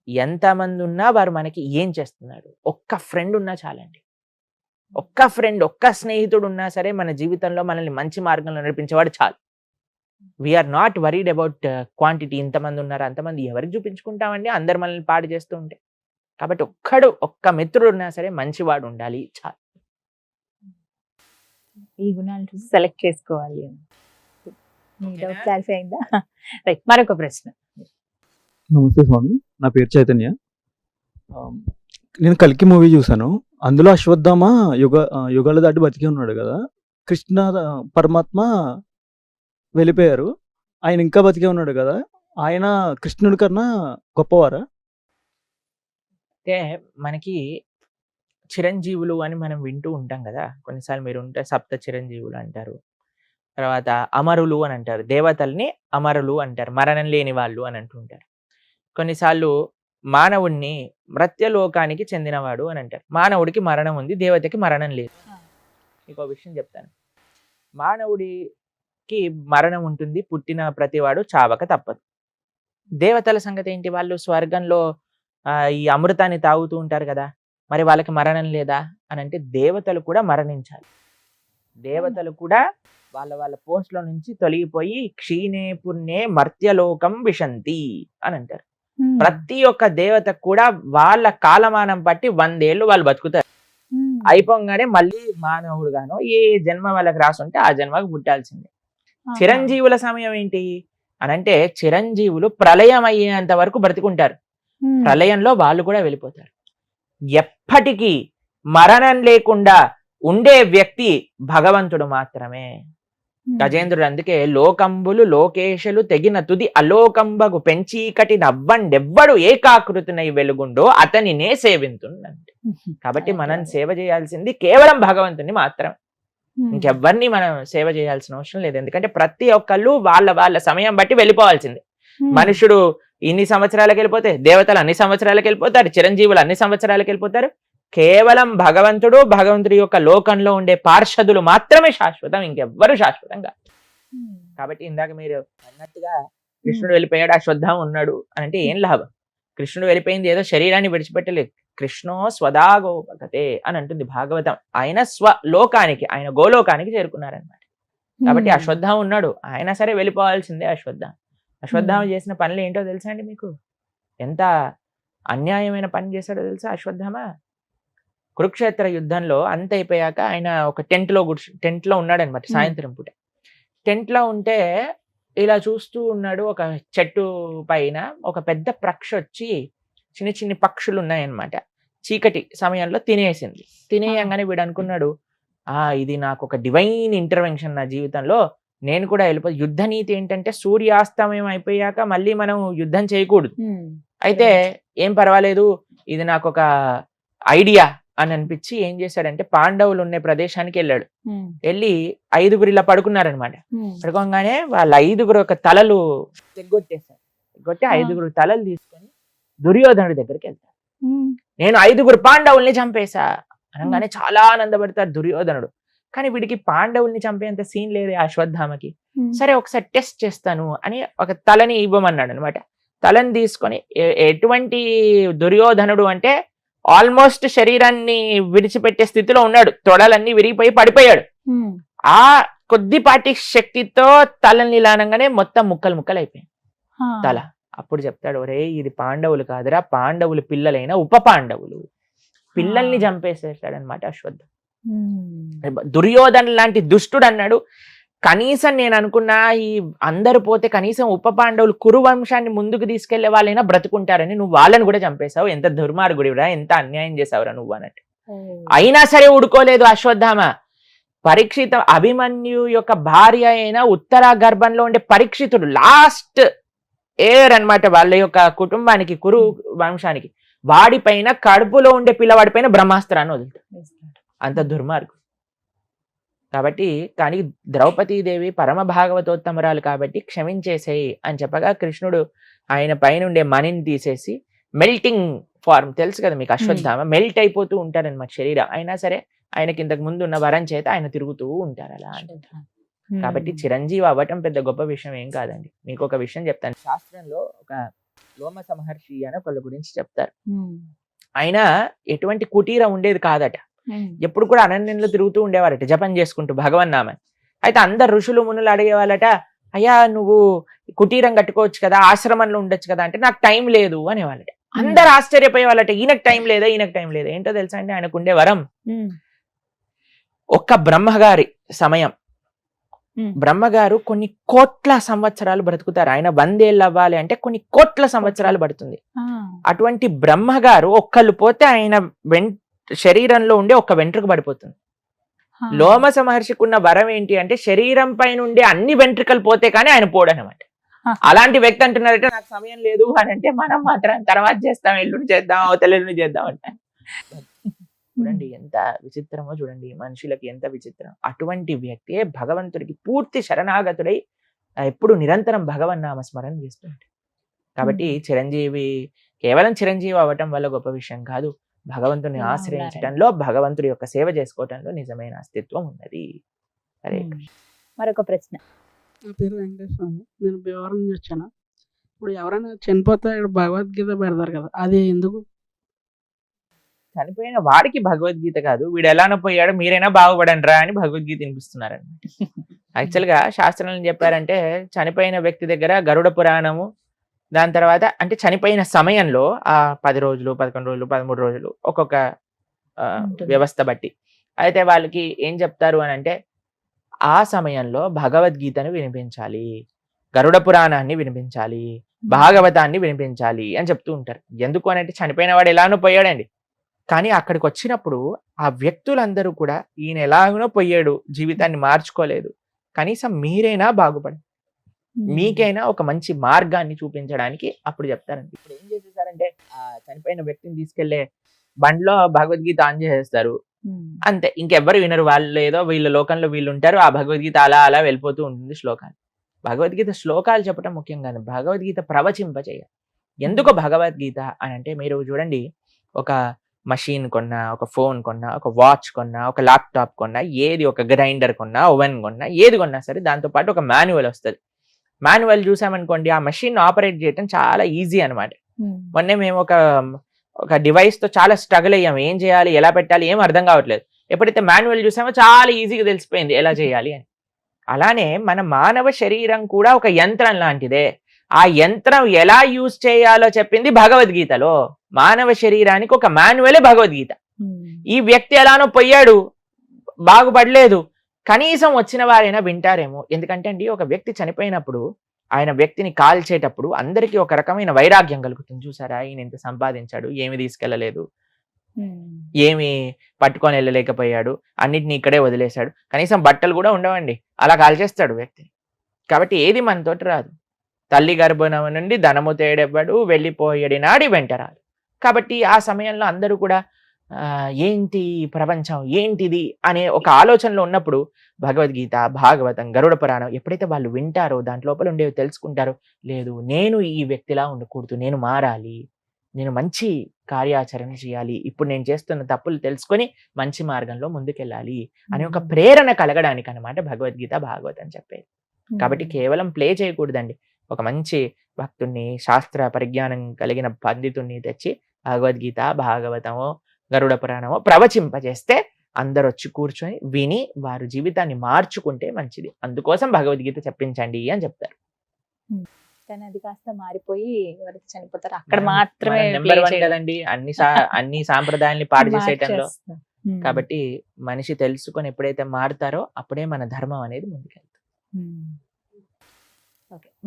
ఎంతమంది ఉన్నా వారు మనకి ఏం చేస్తున్నారు, ఒక్క ఫ్రెండ్ ఉన్నా చాలండి. ఒక్క ఫ్రెండ్, ఒక్క స్నేహితుడు ఉన్నా సరే మన జీవితంలో మనల్ని మంచి మార్గంలో నడిపించేవాడు చాలు. We are not worried about quantity, ఇంతమంది ఉన్నారు అంతమంది ఎవరికి చూపించుకుంటామండి, అందరు మనల్ని పాడు చేస్తూ ఉంటే. కాబట్టి ఒక్క మిత్రుడు ఉన్నా సరే మంచివాడు ఉండాలి చాలు. ఈ గుణాలు చూసి సెలెక్ట్ చేసుకోవాలి. మీ డౌట్ క్లారిఫై అయిందా? రైట్, మరొక ప్రశ్న. నమస్తే స్వామి, నా పేరు చైతన్య. నేను కల్కి మూవీ చూసాను. అందులో అశ్వత్థామ యుగాల దాటి బతికి ఉన్నాడు కదా, కృష్ణ పరమాత్మ వెళ్ళిపోయారు, ఆయన ఇంకా బతికే ఉన్నాడు కదా, ఆయన కృష్ణుడి కన్నా గొప్పవారా? అంటే మనకి చిరంజీవులు అని మనం వింటూ ఉంటాం కదా, కొన్నిసార్లు మీరు ఉంటే సప్త చిరంజీవులు అంటారు, తర్వాత అమరులు అని అంటారు, దేవతల్ని అమరులు అంటారు, మరణం లేని వాళ్ళు అని అంటుంటారు. కొన్నిసార్లు మానవుడిని మృత్యలోకానికి చెందినవాడు అని అంటారు. మానవుడికి మరణం ఉంది, దేవతకి మరణం లేదు. ఇంకో విషయం చెప్తాను, మానవుడికి మరణం ఉంటుంది, పుట్టిన ప్రతివాడు చావక తప్పదు. దేవతల సంగతి ఏంటి, వాళ్ళు స్వర్గంలో ఈ అమృతాన్ని తాగుతూ ఉంటారు కదా, మరి వాళ్ళకి మరణం లేదా అని అంటే దేవతలు కూడా మరణించాలి. దేవతలు కూడా వాళ్ళ వాళ్ళ పోస్ట్ లో నుంచి తొలగిపోయి క్షీణే పుణ్యే మర్త్యలోకం విశంతి అని అంటారు. ప్రతి ఒక్క దేవతకు కూడా వాళ్ళ కాలమానం బట్టి 100 ఏళ్ళు వాళ్ళు బతుకుతారు. అయిపోగానే మళ్ళీ మానవుడుగానో ఏ జన్మ వాళ్ళకి రాసుంటే ఆ జన్మకు పుట్టాల్సిందే. చిరంజీవుల సమయం ఏంటి అనంటే చిరంజీవులు ప్రళయం అయ్యేంత వరకు బ్రతికుంటారు. ప్రళయంలో వాళ్ళు కూడా వెళ్ళిపోతారు. ఎప్పటికీ మరణం లేకుండా ఉండే వ్యక్తి భగవంతుడు మాత్రమే. గజేంద్రుడు అందుకే లోకంబులు లోకేశులు తెగిన తుది అలోకంబగు పెంచీకటి నవ్వండెవ్వడు ఏకాకృతినై వెలుగుండో అతనినే సేవింతుండంటే. కాబట్టి మనం సేవ చేయాల్సింది కేవలం భగవంతుని మాత్రం, ఇంకెవ్వరిని మనం సేవ చేయాల్సిన అవసరం లేదు. ఎందుకంటే ప్రతి ఒక్కళ్ళు వాళ్ళ వాళ్ళ సమయం బట్టి వెళ్ళిపోవాల్సిందే. మనుషుడు ఇన్ని సంవత్సరాలకు వెళ్ళిపోతే, దేవతలు అన్ని సంవత్సరాలకు వెళ్ళిపోతారు, చిరంజీవులు అన్ని సంవత్సరాలకు వెళ్ళిపోతారు. కేవలం భగవంతుడు, భగవంతుడి యొక్క లోకంలో ఉండే పార్షదులు మాత్రమే శాశ్వతం, ఇంకెవ్వరు శాశ్వతం కాదు. కాబట్టి ఇందాక మీరు అన్నట్టుగా కృష్ణుడు వెళ్ళిపోయాడు, అశ్వత్థామ ఉన్నాడు అని అంటే ఏం లాభం? కృష్ణుడు వెళ్ళిపోయింది ఏదో శరీరాన్ని విడిచిపెట్టలేదు. కృష్ణో స్వదాగోపగతే అని అంటుంది భాగవతం. ఆయన స్వలోకానికి, ఆయన గోలోకానికి చేరుకున్నారనమాట. కాబట్టి అశ్వత్థామ ఉన్నాడు, ఆయన సరే వెళ్ళిపోవాల్సిందే. అశ్వత్థామ చేసిన పనులు ఏంటో తెలుసా అండి మీకు? ఎంత అన్యాయమైన పని చేశాడో తెలుసా అశ్వత్థామ? కురుక్షేత్ర యుద్ధంలో అంత అయిపోయాక ఆయన ఒక టెంట్ లో ఉన్నాడు అనమాట. సాయంత్రం పూట టెంట్ లో ఉంటే ఇలా చూస్తూ ఉన్నాడు. ఒక చెట్టు పైన ఒక పెద్ద పక్షి వచ్చి, చిన్న చిన్న పక్షులు ఉన్నాయన్నమాట, చీకటి సమయంలో తినేసింది. తినేయంగానే వీడు అనుకున్నాడు, ఇది నాకు ఒక డివైన్ ఇంటర్వెన్షన్ నా జీవితంలో, నేను కూడా వెళ్ళిపో. యుద్ధ నీతి ఏంటంటే సూర్యాస్తమయం అయిపోయాక మళ్ళీ మనం యుద్ధం చేయకూడదు. అయితే ఏం పర్వాలేదు, ఇది నాకు ఒక ఐడియా అని అనిపించి ఏం చేశాడంటే పాండవులు ఉండే ప్రదేశానికి వెళ్ళాడు. వెళ్ళి 5గురు ఇలా పడుకున్నారనమాట. పడుకోగానే వాళ్ళ 5గురు ఒక తలలు తెగ్గొట్టేశారు. తెగ్గొట్టి 5గురు తలలు తీసుకొని దుర్యోధనుడి దగ్గరికి వెళ్తారు. నేను 5గురు పాండవుల్ని చంపేశా అనగానే చాలా ఆనందపడతారు దుర్యోధనుడు. కానీ వీడికి పాండవుల్ని చంపేంత సీన్ లేదు అశ్వత్థామకి. సరే ఒకసారి టెస్ట్ చేస్తాను అని ఒక తలని ఇవ్వమన్నాడు అనమాట. తలని తీసుకొని, ఎటువంటి దుర్యోధనుడు అంటే ఆల్మోస్ట్ శరీరాన్ని విడిచిపెట్టే స్థితిలో ఉన్నాడు, తొడలన్నీ విరిగిపోయి పడిపోయాడు. ఆ కొద్దిపాటి శక్తితో తలని లానంగానే మొత్తం ముక్కలు ముక్కలు అయిపోయింది తల. అప్పుడు చెప్తాడు, ఒరే ఇది పాండవులు కాదురా, పాండవులు పిల్లలైన ఉప పాండవులు, పిల్లల్ని చంపేసేసాడనమాట అశ్వత్థామ. దుర్యోధన లాంటి దుష్టుడు అన్నాడు. కనీసం నేను అనుకున్నా ఈ అందరు పోతే కనీసం ఉప పాండవులు కురు వంశాన్ని ముందుకు తీసుకెళ్లే వాళ్ళైనా బ్రతుకుంటారని, నువ్వు వాళ్ళని కూడా చంపేశావు, ఎంత దుర్మార్గుడివిరా, ఎంత అన్యాయం చేసావురా నువ్వు అన్నట్టు. అయినా సరే ఊడుకోలేదు అశ్వత్థామ. పరీక్షిత అభిమన్యు యొక్క భార్య అయిన ఉత్తర గర్భంలో ఉండే పరీక్షితుడు లాస్ట్ ఎయిర్ అన్నమాట వాళ్ళ యొక్క కుటుంబానికి, కురు వంశానికి. వాడిపైన కడుపులో ఉండే పిల్లవాడి పైన బ్రహ్మాస్త్రాన్ని వదులుతాడు. అంత దుర్మార్గు. కాబట్టి కానీ ద్రౌపదీదేవి పరమ భాగవతోత్తమరాలు కాబట్టి క్షమించేసేయి అని చెప్పగా కృష్ణుడు ఆయన పైన ఉండే మణిని తీసేసి, మెల్టింగ్ ఫార్మ్ తెలుసు కదా మీకు, అశ్వత్థామ మెల్ట్ అయిపోతూ ఉంటారనమాట శరీరం. అయినా సరే ఆయనకి ఇంతకు ముందు ఉన్న వరం చేత ఆయన తిరుగుతూ ఉంటారు అలా అంటారు. కాబట్టి చిరంజీవి అవ్వటం పెద్ద గొప్ప విషయం ఏం కాదండి. మీకు ఒక విషయం చెప్తాను. శాస్త్రంలో ఒక లోమస మహర్షి అని ఒకళ్ళ గురించి చెప్తారు. ఆయన ఎటువంటి కుటీరం ఉండేది కాదట. ఎప్పుడు కూడా అరణ్యంలో తిరుగుతూ ఉండేవారట, జపం చేసుకుంటూ భగవన్నామని. అయితే అందరు ఋషులు మునులు అడిగేవాళ్ళట, అయ్యా నువ్వు కుటీరం కట్టుకోవచ్చు కదా, ఆశ్రమంలో ఉండొచ్చు కదా అంటే నాకు టైం లేదు అనేవాళ్ళట. అందరు ఆశ్చర్యపోయేవాళ్ళట, ఈయనకు టైం లేదా, ఈయనకు టైం లేదా. ఏంటో తెలుసా అండి ఆయనకు ఉండే వరం, ఒక్క బ్రహ్మగారి సమయం. బ్రహ్మగారు కొన్ని కోట్ల సంవత్సరాలు బ్రతుకుతారు. ఆయన 100 ఏళ్ళు అవ్వాలి అంటే కొన్ని కోట్ల సంవత్సరాలు పడుతుంది. అటువంటి బ్రహ్మగారు ఒక్కళ్ళు పోతే ఆయన శరీరంలో ఉండే ఒక్క వెంట్రుక పడిపోతుంది. లోమస మహర్షికి ఉన్న వరం ఏంటి అంటే శరీరం పైన ఉండే అన్ని వెంట్రుకలు పోతే కానీ ఆయన పోడనమాట. అలాంటి వ్యక్తి అంటున్నారంటే నాకు సమయం లేదు అని అంటే మనం మాత్రం తర్వాత చేస్తాం, ఎల్లుండి చేద్దాం, అవతల ఎల్లుండి చేద్దాం అంటే. చూడండి ఎంత విచిత్రమో, చూడండి మనుషులకి ఎంత విచిత్రం. అటువంటి వ్యక్తి భగవంతుడికి పూర్తి శరణాగతుడై ఎప్పుడు నిరంతరం భగవన్నామ స్మరణ చేస్తుంటాడు. కాబట్టి చిరంజీవి కేవలం చిరంజీవి అవ్వటం వల్ల గొప్ప విషయం కాదు, భగవంతుని ఆశ్రయించడంలో, భగవంతుడి యొక్క సేవ చేసుకోవటంలో నిజమైన అస్తిత్వం ఉన్నది. సరే, మరొక ప్రశ్న. నా పేరు వెంకటేశ్వర, నేను భీమవరం నుంచి వచ్చాను. ఇప్పుడు ఎవరైనా చనిపోతే ఇక్కడ భగవద్గీత పెడతారు కదా, అది ఎందుకు? చనిపోయిన వాడికి భగవద్గీత కాదు, వీడు ఎలానో పోయాడు మీరైనా బాగుపడండి రా అని భగవద్గీత వినిపిస్తున్నారండి. యాక్చువల్గా శాస్త్రంలో ఏం చెప్పారంటే చనిపోయిన వ్యక్తి దగ్గర గరుడ పురాణము, దాని తర్వాత అంటే చనిపోయిన సమయంలో ఆ 10 రోజులు 11 రోజులు 13 రోజులు ఒక్కొక్క ఉంటుంది. వ్యవస్థ బట్టి అయితే వాళ్ళకి ఏం చెప్తారు అని అంటే ఆ సమయంలో భగవద్గీతను వినిపించాలి, గరుడ పురాణాన్ని వినిపించాలి, భాగవతాన్ని వినిపించాలి అని చెప్తూ ఉంటారు. ఎందుకు అని అంటే చనిపోయిన వాడు ఎలానో పోయాడండి, కానీ అక్కడికి వచ్చినప్పుడు ఆ వ్యక్తులందరూ కూడా ఈయన ఎలాగనో పోయాడు, జీవితాన్ని మార్చుకోలేదు, కనీసం మీరైనా బాగుపడండి, మీకైనా ఒక మంచి మార్గాన్ని చూపించడానికి అప్పుడు చెప్తారండి. ఇప్పుడు ఏం చేసేసారంటే ఆ చనిపోయిన వ్యక్తిని తీసుకెళ్లే బండ్లో భగవద్గీత ఆన్ చేసేస్తారు, అంతే, ఇంకెవ్వరు వినరు. వాళ్ళు ఏదో వీళ్ళ లోకంలో వీళ్ళు ఉంటారు, ఆ భగవద్గీత అలా అలా వెళ్ళిపోతూ ఉంటుంది. శ్లోకాలు, భగవద్గీత శ్లోకాలు చెప్పడం ముఖ్యం కాదు, భగవద్గీత ప్రవచింపచేయాలి. ఎందుకు భగవద్గీత అని అంటే మీరు చూడండి, ఒక మషిన్ కొన్నా, ఒక ఫోన్ కొన్నా, ఒక వాచ్ కొన్నా, ఒక ల్యాప్టాప్ కొన్నా, ఏది ఒక గ్రైండర్ కొన్నా, ఓవెన్ కొన్నా, ఏది కొన్నా సరే దాంతోపాటు ఒక మాన్యువల్ వస్తుంది. మాన్యువల్ చూసామనుకోండి ఆ మషిన్ ఆపరేట్ చేయడం చాలా ఈజీ అనమాట. మొన్నే మేము ఒక డివైస్ తో చాలా స్ట్రగుల్ అయ్యాము, ఏం చేయాలి ఎలా పెట్టాలి ఏం అర్థం కావట్లేదు. ఎప్పుడైతే మాన్యువల్ చూసామో చాలా ఈజీగా తెలిసిపోయింది ఎలా చేయాలి అని. అలానే మన మానవ శరీరం కూడా ఒక యంత్రం లాంటిదే, ఆ యంత్రం ఎలా యూజ్ చేయాలో చెప్పింది భగవద్గీతలో. మానవ శరీరానికి ఒక మాన్యువలే భగవద్గీత. ఈ వ్యక్తి ఎలానో పోయాడు, బాగుపడలేదు, కనీసం వచ్చిన వారైనా వింటారేమో. ఎందుకంటే అండి ఒక వ్యక్తి చనిపోయినప్పుడు ఆయన వ్యక్తిని కాల్చేటప్పుడు అందరికీ ఒక రకమైన వైరాగ్యం కలుగుతుంది. చూసారా ఈయన ఇంత సంపాదించాడు, ఏమి తీసుకెళ్ళలేదు, ఏమి పట్టుకొని వెళ్ళలేకపోయాడు, అన్నిటిని ఇక్కడే వదిలేశాడు, కనీసం బట్టలు కూడా ఉండవండి, అలా కాల్చేస్తాడు వ్యక్తిని. కాబట్టి ఏది మనతోటి రాదు, తల్లి గర్భం నుండి ధనము తేడెవ్వడు, వెళ్ళిపోయేడి నాడి వెంటరాడు. కాబట్టి ఆ సమయంలో అందరూ కూడా ఏంటి ప్రపంచం ఏంటిది అనే ఒక ఆలోచనలో ఉన్నప్పుడు భగవద్గీత, భాగవతం, గరుడ పురాణం ఎప్పుడైతే వాళ్ళు వింటారో దాంట్ లోపల ఉండేవి తెలుసుకుంటారో, లేదు నేను ఈ వ్యక్తిలా ఉండకూడదు, నేను మారాలి, నేను మంచి కార్యాచరణ చేయాలి, ఇప్పుడు నేను చేస్తున్న తప్పులు తెలుసుకొని మంచి మార్గంలో ముందుకెళ్ళాలి అనే ఒక ప్రేరణ కలగడానికి అనమాట భగవద్గీత, భాగవతం చెప్పేది. కాబట్టి కేవలం ప్లే చేయకూడదండి, ఒక మంచి భక్తుణ్ణి, శాస్త్ర పరిజ్ఞానం కలిగిన పండితుణ్ణి తెచ్చి భగవద్గీత, భాగవతమో, గరుడ పురాణమో ప్రవచింపజేస్తే అందరు వచ్చి కూర్చొని విని వారు జీవితాన్ని మార్చుకుంటే మంచిది. అందుకోసం భగవద్గీత చెప్పించండి అని చెప్తారు. కానీ అది కాస్త మారిపోయి ఎవరైతే చనిపోతారో అక్కడ మాత్రమే నెంబర్ 1 కదండి అన్ని సాంప్రదాయాల్ని పాడు చేసేయటంలో. కాబట్టి మనిషి తెలుసుకొని ఎప్పుడైతే మారుతారో అప్పుడే మన ధర్మం అనేది ముందుకెళ్తుంది.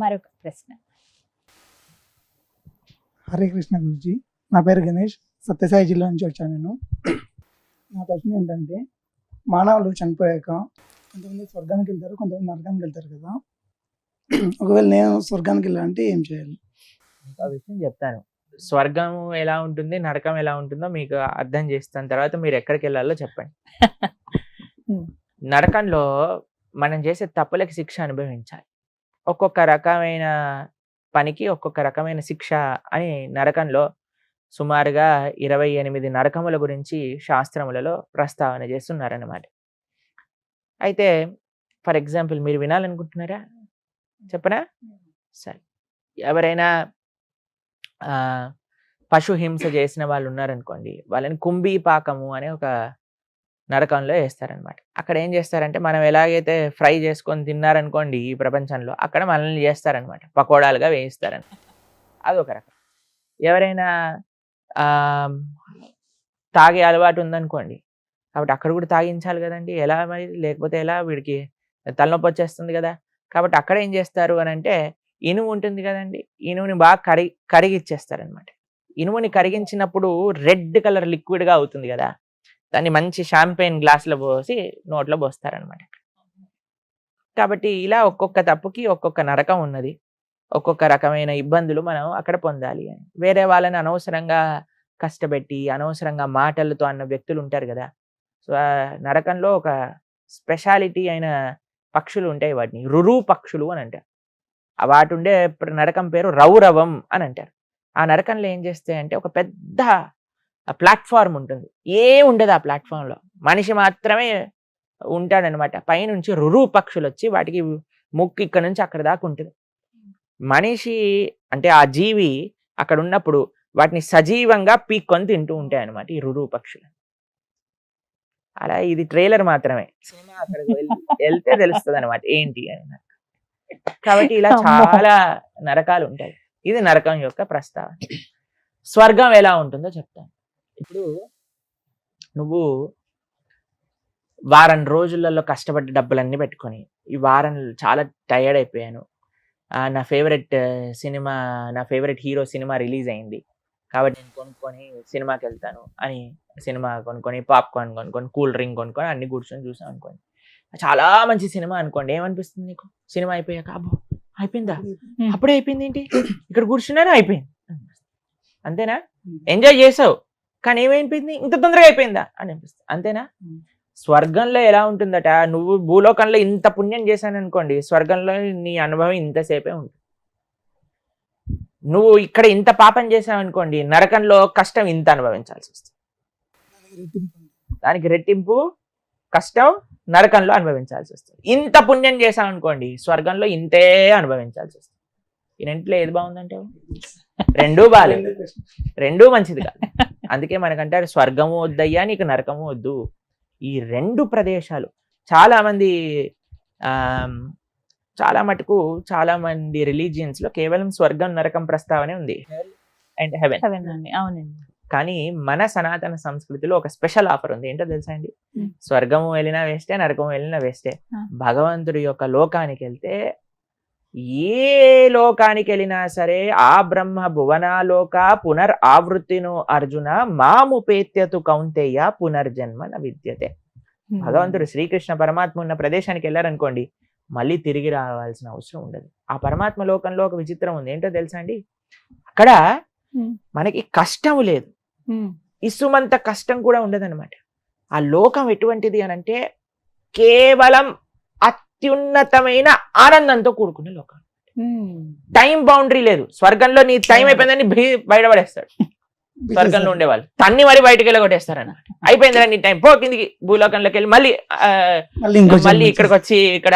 మరొక ప్రశ్న. హరే కృష్ణ గురుజీ, నా పేరు గణేష్, సత్యసాయి జిల్లా నుంచి వచ్చాను నేను. నా ప్రశ్న ఏంటంటే మానవులు చనిపోయాక కొంతమంది స్వర్గానికి వెళ్తారు, కొంతమంది నరకానికి వెళ్తారు కదా. ఒకవేళ నేను స్వర్గానికి వెళ్ళాలంటే ఏం చేయాలి? ఆ విషయం చెప్తాను. స్వర్గం ఎలా ఉంటుంది, నరకం ఎలా ఉంటుందో మీకు అర్థం చేస్తాను, తర్వాత మీరు ఎక్కడికి వెళ్ళాలో చెప్పండి. నరకంలో మనం చేసే తప్పులకి శిక్ష అనుభవించాలి. ఒక్కొక్క రకమైన పనికి ఒక్కొక్క రకమైన శిక్ష అని నరకంలో సుమారుగా 28 నరకముల గురించి శాస్త్రములలో ప్రస్తావన చేస్తున్నారన్నమాట. అయితే ఫర్ ఎగ్జాంపుల్ మీరు వినాలనుకుంటున్నారా, చెప్పనా? సరే, ఎవరైనా పశు హింస చేసిన వాళ్ళు ఉన్నారనుకోండి, వాళ్ళని కుంభీపాకము అనే ఒక నరకంలో వేస్తారనమాట. అక్కడ ఏం చేస్తారంటే మనం ఎలాగైతే ఫ్రై చేసుకొని తిన్నారనుకోండి ఈ ప్రపంచంలో, అక్కడ మనల్ని చేస్తారనమాట, పకోడాలుగా వేయిస్తారనమాట. అదొక రకం. ఎవరైనా తాగే అలవాటు ఉందనుకోండి, కాబట్టి అక్కడ కూడా తాగించాలి కదండి, ఎలా మరి, లేకపోతే ఎలా, వీడికి తలనొప్పి వచ్చేస్తుంది కదా. కాబట్టి అక్కడ ఏం చేస్తారు అని అంటే ఇనుము ఉంటుంది కదండి, ఇనుముని బాగా కరిగిచ్చేస్తారనమాట. ఇనుముని కరిగించినప్పుడు రెడ్ కలర్ లిక్విడ్గా అవుతుంది కదా, దాన్ని మంచి షాంపెయిన్ గ్లాసులో పోసి నోట్లో పోస్తారనమాట. కాబట్టి ఇలా ఒక్కొక్క తప్పుకి ఒక్కొక్క నరకం ఉన్నది, ఒక్కొక్క రకమైన ఇబ్బందులు మనం అక్కడ పొందాలి అని. వేరే వాళ్ళని అనవసరంగా కష్టపెట్టి అనవసరంగా మాటలతో అన్న వ్యక్తులు ఉంటారు కదా. సో ఆ నరకంలో ఒక స్పెషాలిటీ అయిన పక్షులు ఉంటాయి, వాటిని రురు పక్షులు అని అంటారు. వాటి ఉండే నరకం పేరు రౌరవం అని అంటారు. ఆ నరకంలో ఏం చేస్తాయంటే ఒక పెద్ద ప్లాట్ఫామ్ ఉంటుంది, ఉండదు ఆ ప్లాట్ఫామ్లో, మనిషి మాత్రమే ఉంటాడనమాట. పైనుంచి రురు పక్షులు వచ్చి వాటికి ముక్కు ఇక్కడ నుంచి అక్కడ దాకా ఉంటుంది, మనిషి అంటే ఆ జీవి అక్కడ ఉన్నప్పుడు వాటిని సజీవంగా పీక్కొని తింటూ ఉంటాయి అనమాట ఈ రురు పక్షులు. అలా ఇది ట్రైలర్ మాత్రమే, సినిమా అక్కడికి వెళ్తే తెలుస్తుంది అనమాట ఏంటి అని నాకు. కాబట్టి ఇలా అమ్మో. చాలా నరకాలు ఉంటాయి. ఇది నరకం యొక్క ప్రస్తావన. స్వర్గం ఎలా ఉంటుందో చెప్తాను. ఇప్పుడు నువ్వు వారం రోజులలో కష్టపడ్డ డబ్బులన్నీ పెట్టుకొని ఈ వారం చాలా టైర్డ్ అయిపోయాను, నా ఫేవరెట్ సినిమా, నా ఫేవరెట్ హీరో సినిమా రిలీజ్ అయింది కాబట్టి నేను కొనుక్కొని సినిమాకి వెళ్తాను అని సినిమా కొనుక్కొని పాప్కార్న్ కొనుక్కొని కూల్ డ్రింక్ కొనుక్కొని అన్ని కూర్చొని చూసాం అనుకోండి, చాలా మంచి సినిమా అనుకోండి, ఏమనిపిస్తుంది నీకు? సినిమా అయిపోయాక అబ్బో అయిపోయిందా, అప్పుడే అయిపోయింది ఏంటి, ఇక్కడ కూర్చున్నాను అయిపోయింది, అంతేనా? ఎంజాయ్ చేసావు కానీ ఏమైపోయింది, ఇంత తొందరగా అయిపోయిందా అని అనిపిస్తుంది, అంతేనా? స్వర్గంలో ఎలా ఉంటుందట, నువ్వు భూలోకంలో ఇంత పుణ్యం చేశాను అనుకోండి, స్వర్గంలో నీ అనుభవం ఇంతసేపే ఉంటుంది. నువ్వు ఇక్కడ ఇంత పాపం చేసావు అనుకోండి, నరకంలో కష్టం ఇంత అనుభవించాల్సి వస్తుంది. దానికి రెట్టింపు కష్టం నరకంలో అనుభవించాల్సి వస్తుంది. ఇంత పుణ్యం చేసావు అనుకోండి, స్వర్గంలో ఇంతే అనుభవించాల్సి వస్తుంది. ఈ రెంట్లో ఏది బాగుందంటే రెండూ బాగాలేదు, రెండూ మంచిది కాదు. అందుకే మనకంటారు స్వర్గము వద్దయ్యా నీకు నరకము వద్దు. ఈ రెండు ప్రదేశాలు చాలా మంది చాలా మటుకు చాలా మంది రిలీజియన్స్ లో కేవలం స్వర్గం నరకం ప్రస్తావనే ఉంది, అండ్ హెవెన్. అవునండి. కానీ మన సనాతన సంస్కృతిలో ఒక స్పెషల్ ఆఫర్ ఉంది, ఏంటో తెలుసా అండి? స్వర్గము వెళ్ళినా వేస్తే, నరకము వెళ్ళినా వేస్తే, భగవంతుడి యొక్క లోకానికి వెళ్తే, ఏ లోకానికి వెళ్ళినా సరే ఆ బ్రహ్మ భువనాలోక పునర్ ఆవృత్తిను అర్జున మాముపేత్యతు కౌంతేయ పునర్జన్మ న విద్యతే. భగవంతుడు శ్రీకృష్ణ పరమాత్మ ఉన్న ప్రదేశానికి వెళ్ళారనుకోండి, మళ్ళీ తిరిగి రావాల్సిన అవసరం ఉండదు. ఆ పరమాత్మ లోకంలో ఒక విచిత్రం ఉంది, ఏంటో తెలుసా అండి? అక్కడ మనకి కష్టం లేదు, ఇసుమంత కష్టం కూడా ఉండదు అనమాట. ఆ లోకం ఎటువంటిది అని అంటే కేవలం అత్యున్నతమైన ఆనందంతో కూడుకున్న లోకం. టైం బౌండరీ లేదు. స్వర్గంలో నీ టైం అయిపోయిందని బయటపడేస్తాడు స్వర్గంలో ఉండేవాళ్ళు, తన్ని మరి బయటకు వెళ్ళి కొట్టేస్తారన్నమాట. అయిపోయిందిరా నీ టైం, పో కిందికి భూలోకంలోకి వెళ్ళి మళ్ళీ ఇక్కడికి వచ్చి ఇక్కడ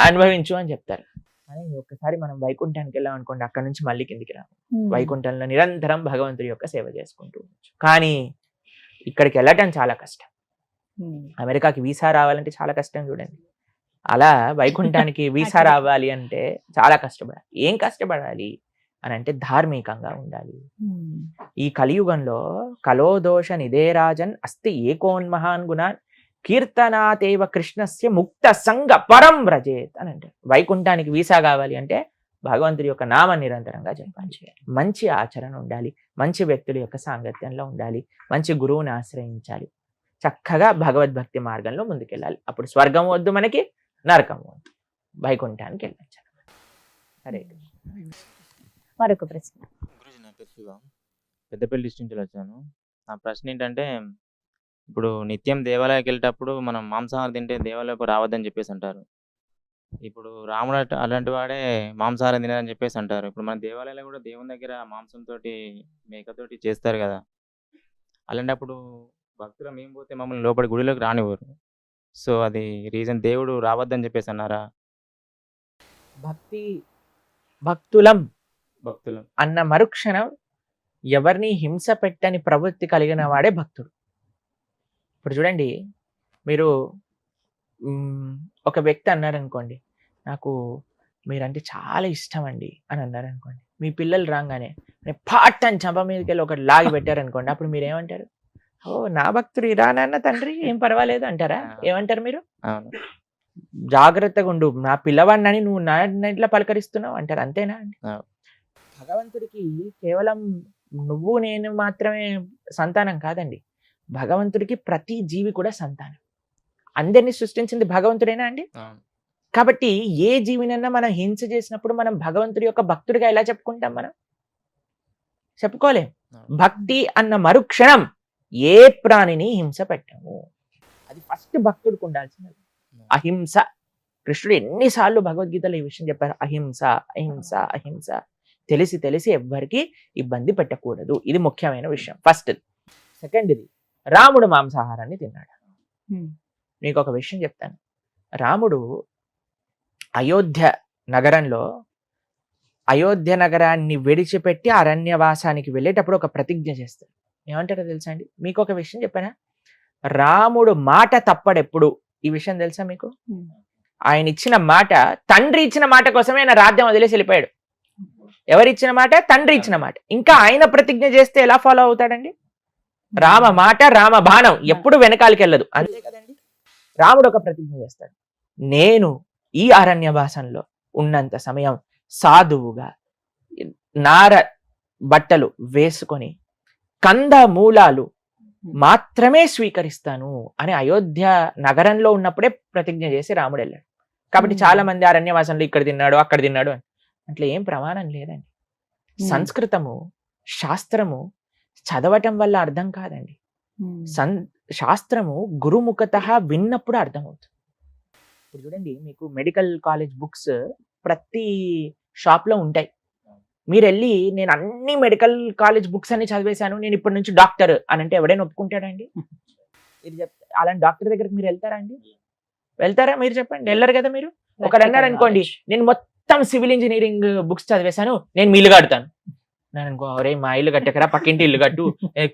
అనుభవించు అని చెప్తారు. కానీ ఒక్కసారి మనం వైకుంఠానికి వెళ్ళాం అనుకోండి, అక్కడ నుంచి మళ్ళీ కిందికి రాము. వైకుంఠంలో నిరంతరం భగవంతుడి యొక్క సేవ చేసుకుంటూ ఉండొచ్చు. కానీ ఇక్కడికి వెళ్ళటం చాలా కష్టం. అమెరికాకి వీసా రావాలంటే చాలా కష్టం చూడండి. అలా వైకుంఠానికి వీసా రావాలి అంటే చాలా కష్టపడాలి. ఏం కష్టపడాలి అని అంటే ధార్మికంగా ఉండాలి. ఈ కలియుగంలో కలోదోష నిదేరాజన్ అస్తి ఏకోన్మహాన్ గుణాన్ కీర్తనాతేవ కృష్ణస్య ముక్త సంగ పరం వ్రజేత్ అని అంటే, వైకుంఠానికి వీసా కావాలి అంటే భగవంతుడి యొక్క నామ నిరంతరంగా జపం చేయాలి, మంచి ఆచరణ ఉండాలి, మంచి వ్యక్తుల యొక్క సాంగత్యంలో ఉండాలి, మంచి గురువుని ఆశ్రయించాలి, చక్కగా భగవద్భక్తి మార్గంలో ముందుకెళ్ళాలి. అప్పుడు స్వర్గం వద్దు మనకి, నరకం వద్దు, వైకుంఠానికి వెళ్ళచ్చు. సరే, మరొక ప్రశ్న. గురుజీ, నా పేరు శివ, పెద్దపల్లి డిస్ట్రిక్ట్ నుంచి వచ్చాను. నా ప్రశ్న ఏంటంటే, ఇప్పుడు నిత్యం దేవాలయానికి వెళ్ళేటప్పుడు మనం మాంసాహారం తింటే దేవాలయకు రావద్దని చెప్పేసి అంటారు. ఇప్పుడు రాముడు అలాంటి వాడే మాంసాహారం తినదని చెప్పేసి అంటారు. ఇప్పుడు మన దేవాలయాలు కూడా దేవుని దగ్గర మాంసంతో మేకతోటి చేస్తారు కదా, అలాంటప్పుడు భక్తులు మేము పోతే మమ్మల్ని లోపలి గుడిలోకి రానివ్వరు. సో అది రీజన్ దేవుడు రావద్దని చెప్పేసి అన్నారా? భక్తులం భక్తులు అన్న మరుక్షణం ఎవరిని హింస పెట్టని ప్రవృత్తి కలిగిన వాడే భక్తుడు. ఇప్పుడు చూడండి, మీరు ఒక వ్యక్తి అన్నారనుకోండి, నాకు మీరంటే చాలా ఇష్టం అండి అని అన్నారనుకోండి, మీ పిల్లలు రాగానే పాట్ అని చంప మీదకి వెళ్ళి ఒకటి లాగి పెట్టారనుకోండి, అప్పుడు మీరు ఏమంటారు? ఓ నా భక్తుడు ఇరా నాన్న తండ్రి, ఏం పర్వాలేదు అంటారా? ఏమంటారు మీరు? జాగ్రత్తగా ఉండు, నా పిల్లవాడినని నువ్వు నా ఇంట్లో పలకరిస్తున్నావు అంటారు, అంతేనా అండి? భగవంతుడికి కేవలం నువ్వు నేను మాత్రమే సంతానం కాదండి, భగవంతుడికి ప్రతి జీవి కూడా సంతానం. అందరినీ సృష్టించింది భగవంతుడేనా అండి? కాబట్టి ఏ జీవినన్నా మనం హింస చేసినప్పుడు మనం భగవంతుడి యొక్క భక్తుడిగా ఎలా చెప్పుకుంటాం? మనం చెప్పుకోలేం. భక్తి అన్న మరుక్షణం ఏ ప్రాణిని హింస పెట్టము. అది ఫస్ట్ భక్తుడికి ఉండాల్సినది. అహింస. కృష్ణుడు ఎన్నిసార్లు భగవద్గీతలో ఈ విషయం చెప్పారు, అహింస అహింస అహింస. తెలిసి తెలిసి ఎవ్వరికి ఇబ్బంది పెట్టకూడదు, ఇది ముఖ్యమైన విషయం. ఫస్ట్. సెకండ్ది, రాముడు మాంసాహారాన్ని తిన్నాడు. మీకు ఒక విషయం చెప్తాను. రాముడు అయోధ్య నగరంలో అయోధ్య నగరాన్ని విడిచిపెట్టి అరణ్యవాసానికి వెళ్ళేటప్పుడు ఒక ప్రతిజ్ఞ చేస్తారు. ఏమంటారో తెలుసా అండి? మీకు ఒక విషయం చెప్పానా? రాముడు మాట తప్పడెప్పుడు, ఈ విషయం తెలుసా మీకు? ఆయన ఇచ్చిన మాట, తండ్రి ఇచ్చిన మాట కోసమే ఆయన రాజ్యం వదిలేసి వెళ్ళిపోయాడు. ఎవరిచ్చిన మాట? తండ్రి ఇచ్చిన మాట. ఇంకా ఆయన ప్రతిజ్ఞ చేస్తే ఎలా ఫాలో అవుతాడండి? రామ మాట రామ బాణం ఎప్పుడు వెనకాలకి వెళ్ళదు, అంతే కదండి. రాముడు ఒక ప్రతిజ్ఞ చేస్తాడు, నేను ఈ అరణ్యవాసంలో ఉన్నంత సమయం సాధువుగా నార బట్టలు వేసుకొని కంద మూలాలు మాత్రమే స్వీకరిస్తాను అని అయోధ్య నగరంలో ఉన్నప్పుడే ప్రతిజ్ఞ చేసి రాముడు వెళ్ళాడు. కాబట్టి చాలా మంది అరణ్యవాసంలో ఇక్కడ తిన్నాడు అక్కడ తిన్నాడు అని అట్లా ఏం ప్రమాణం లేదండి. సంస్కృతము శాస్త్రము చదవటం వల్ల అర్థం కాదండి. శాస్త్రము గురుముఖత విన్నప్పుడు అర్థమవుతుంది. ఇప్పుడు చూడండి, మీకు మెడికల్ కాలేజ్ బుక్స్ ప్రతి షాప్ లో ఉంటాయి. మీరు వెళ్ళి నేను అన్ని మెడికల్ కాలేజ్ బుక్స్ అన్ని చదివేశాను, నేను ఇప్పటి నుంచి డాక్టర్ అని అంటే ఎవడైనా ఒప్పుకుంటాడండి? ఇది చెప్తే అలాంటి డాక్టర్ దగ్గరికి మీరు వెళ్తారా అండి? వెళ్తారా? మీరు చెప్పండి, వెళ్ళరు కదా. మీరు ఒకరు అన్నారు అనుకోండి, నేను మొత్తం సివిల్ ఇంజనీరింగ్ బుక్స్ చదివేశాను, నేను మీ ఇల్లు కడతాను. నేను అనుకో, అరే మా ఇల్లు కట్టకరా, పక్కింటి ఇల్లు కట్టు,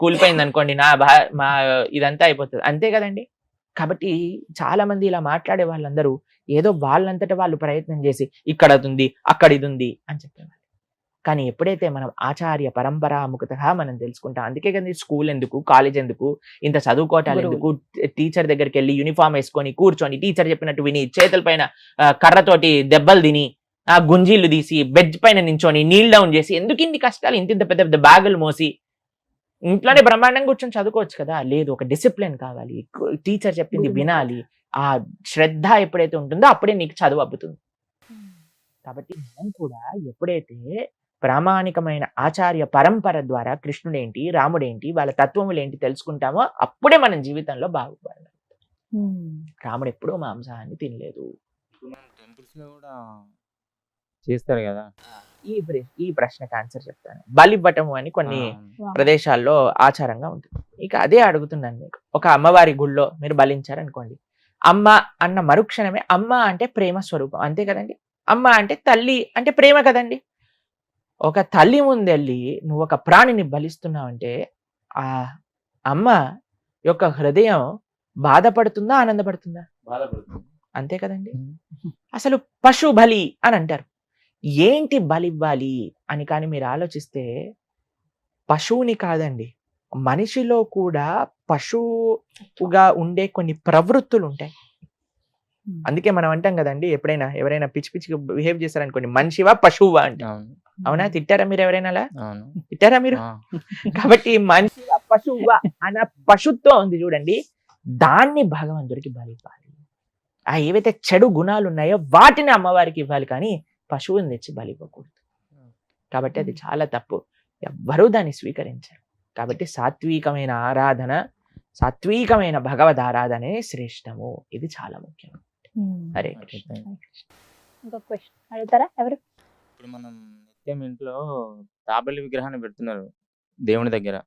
కూలిపోయింది అనుకోండి మా ఇదంతా అయిపోతుంది, అంతే కదండి. కాబట్టి చాలా మంది ఇలా మాట్లాడే వాళ్ళందరూ ఏదో వాళ్ళంతటా వాళ్ళు ప్రయత్నం చేసి ఇక్కడ అది ఉంది అక్కడ ఇది ఉంది అని చెప్పేవాళ్ళు. కానీ ఎప్పుడైతే మనం ఆచార్య పరంపరాముఖతగా మనం తెలుసుకుంటాం, అందుకే కదా స్కూల్ ఎందుకు, కాలేజ్ ఎందుకు, ఇంత చదువుకోవటాలు ఎందుకు, టీచర్ దగ్గరికి వెళ్ళి యూనిఫామ్ వేసుకొని కూర్చొని టీచర్ చెప్పినట్టు విని చేతుల పైన కర్రతోటి దెబ్బలు తిని ఆ గుంజీలు తీసి బెడ్ పైన నించొని నీల్ డౌన్ చేసి ఎందుకు ఇన్ని కష్టాలు, ఇంత పెద్ద పెద్ద బ్యాగులు మోసి ఇంట్లోనే బ్రహ్మాండంగా కూర్చొని చదువుకోవచ్చు కదా. లేదు, ఒక డిసిప్లిన్ కావాలి, టీచర్ చెప్పింది వినాలి, ఆ శ్రద్ధ ఎప్పుడైతే ఉంటుందో అప్పుడే నీకు చదువు అబ్బుతుంది. కాబట్టి మనం కూడా ఎప్పుడైతే ప్రామాణికమైన ఆచార్య పరంపర ద్వారా కృష్ణుడేంటి రాముడేంటి వాళ్ళ తత్వములేంటి తెలుసుకుంటామో అప్పుడే మనం జీవితంలో బాగుపడాలి. రాముడు ఎప్పుడూ మాంసాహాన్ని తినలేదు. టెంపుల్స్ లో కూడా చేస్తారు కదా. ఈ ప్రశ్నకు ఆన్సర్ చెప్తాను. బలివ్వటము అని కొన్ని ప్రదేశాల్లో ఆచారంగా ఉంటుంది. ఇక అదే అడుగుతున్నాను మీకు. ఒక అమ్మవారి గుళ్ళో మీరు బలించారనుకోండి, అమ్మ అన్న మరుక్షణమే, అమ్మ అంటే ప్రేమ స్వరూపం, అంతే కదండి. అమ్మ అంటే తల్లి అంటే ప్రేమ కదండి. ఒక తల్లి ముందెళ్ళి నువ్వు ఒక ప్రాణిని బలిస్తున్నావంటే ఆ అమ్మ యొక్క హృదయం బాధపడుతుందా ఆనందపడుతుందా? బాధపడుతుంది. అంతే కదండి. అసలు పశు బలి అని అంటారు. ఏంటి బలివ్వాలి అని కానీ మీరు ఆలోచిస్తే పశువుని కాదండి, మనిషిలో కూడా పశువుగా ఉండే కొన్ని ప్రవృత్తులు ఉంటాయి. అందుకే మనం అంటాం కదండి, ఎప్పుడైనా ఎవరైనా పిచ్చి పిచ్చిగా బిహేవ్ చేశారనుకోండి, మనిషివా పశువువా అంటాం. అవునా? తిట్టారా మీరు ఎవరైనా అలా? తిట్టారా మీరు? కాబట్టి మనిషివా పశువువా అన్న పశుత్వం ఉంది చూడండి, దాన్ని భగవంతుడికి బలివ్వాలి. ఆ ఏవైతే చెడు గుణాలు ఉన్నాయో వాటిని అమ్మవారికి ఇవ్వాలి, కానీ పశువుని తెచ్చి బలివ్వకూడదు. కాబట్టి అది చాలా తప్పు, ఎవ్వరూ దాన్ని స్వీకరించారు. కాబట్టి సాత్వికమైన ఆరాధన, సాత్వికమైన భగవద్ ఆరాధనే శ్రేష్టము. ఇది చాలా ముఖ్యం. హరే కృష్ణ. ఇంకొక క్వశ్చన్ అడుగుతారా ఎవరు? ఇప్పుడు మనం నిత్యం ఇంట్లో తాబేలు విగ్రహాన్ని పెడుతున్నారు దేవుని దగ్గర.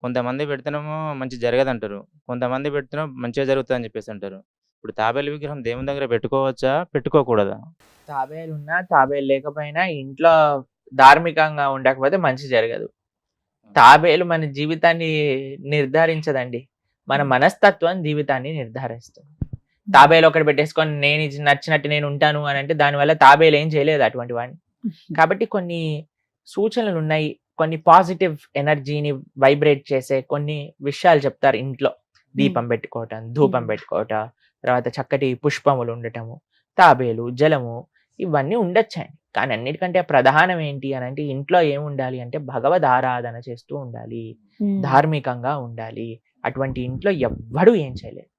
కొంతమంది పెడుతున్నామో మంచి జరగదంటారు, కొంతమంది పెడుతున్నాం మంచిగా జరుగుతుంది అని చెప్పేసి అంటారు. ఇప్పుడు తాబేలు విగ్రహం దేవుని దగ్గర పెట్టుకోవచ్చా పెట్టుకోకూడదా? తాబేలు ఉన్నా తాబేలు లేకపోయినా ఇంట్లో ధార్మికంగా ఉండకపోతే మంచి జరగదు. తాబేలు మన జీవితాన్ని నిర్ధారించదండి, మన మనస్తత్వం జీవితాన్ని నిర్ధారిస్తుంది. తాబేలు ఒకటి పెట్టేసుకొని నేను ఇది నచ్చినట్టు నేను ఉంటాను అని అంటే దానివల్ల తాబేలు ఏం చేయలేదు అటువంటి వాడిని. కాబట్టి కొన్ని సూచనలు ఉన్నాయి, కొన్ని పాజిటివ్ ఎనర్జీని వైబ్రేట్ చేసే కొన్ని విషయాలు చెప్తారు. ఇంట్లో దీపం పెట్టుకోవటం, ధూపం పెట్టుకోవటం, తర్వాత చక్కటి పుష్పములు ఉండటము, తాబేలు, జలము, ఇవన్నీ ఉండొచ్చండి. కానీ అన్నిటికంటే ప్రధానం ఏంటి అని అంటే ఇంట్లో ఏముండాలి అంటే భగవద్ ఆరాధన చేస్తూ ఉండాలి, ధార్మికంగా ఉండాలి. అటువంటి ఇంట్లో ఎవ్వడూ ఏం చేయలేదు.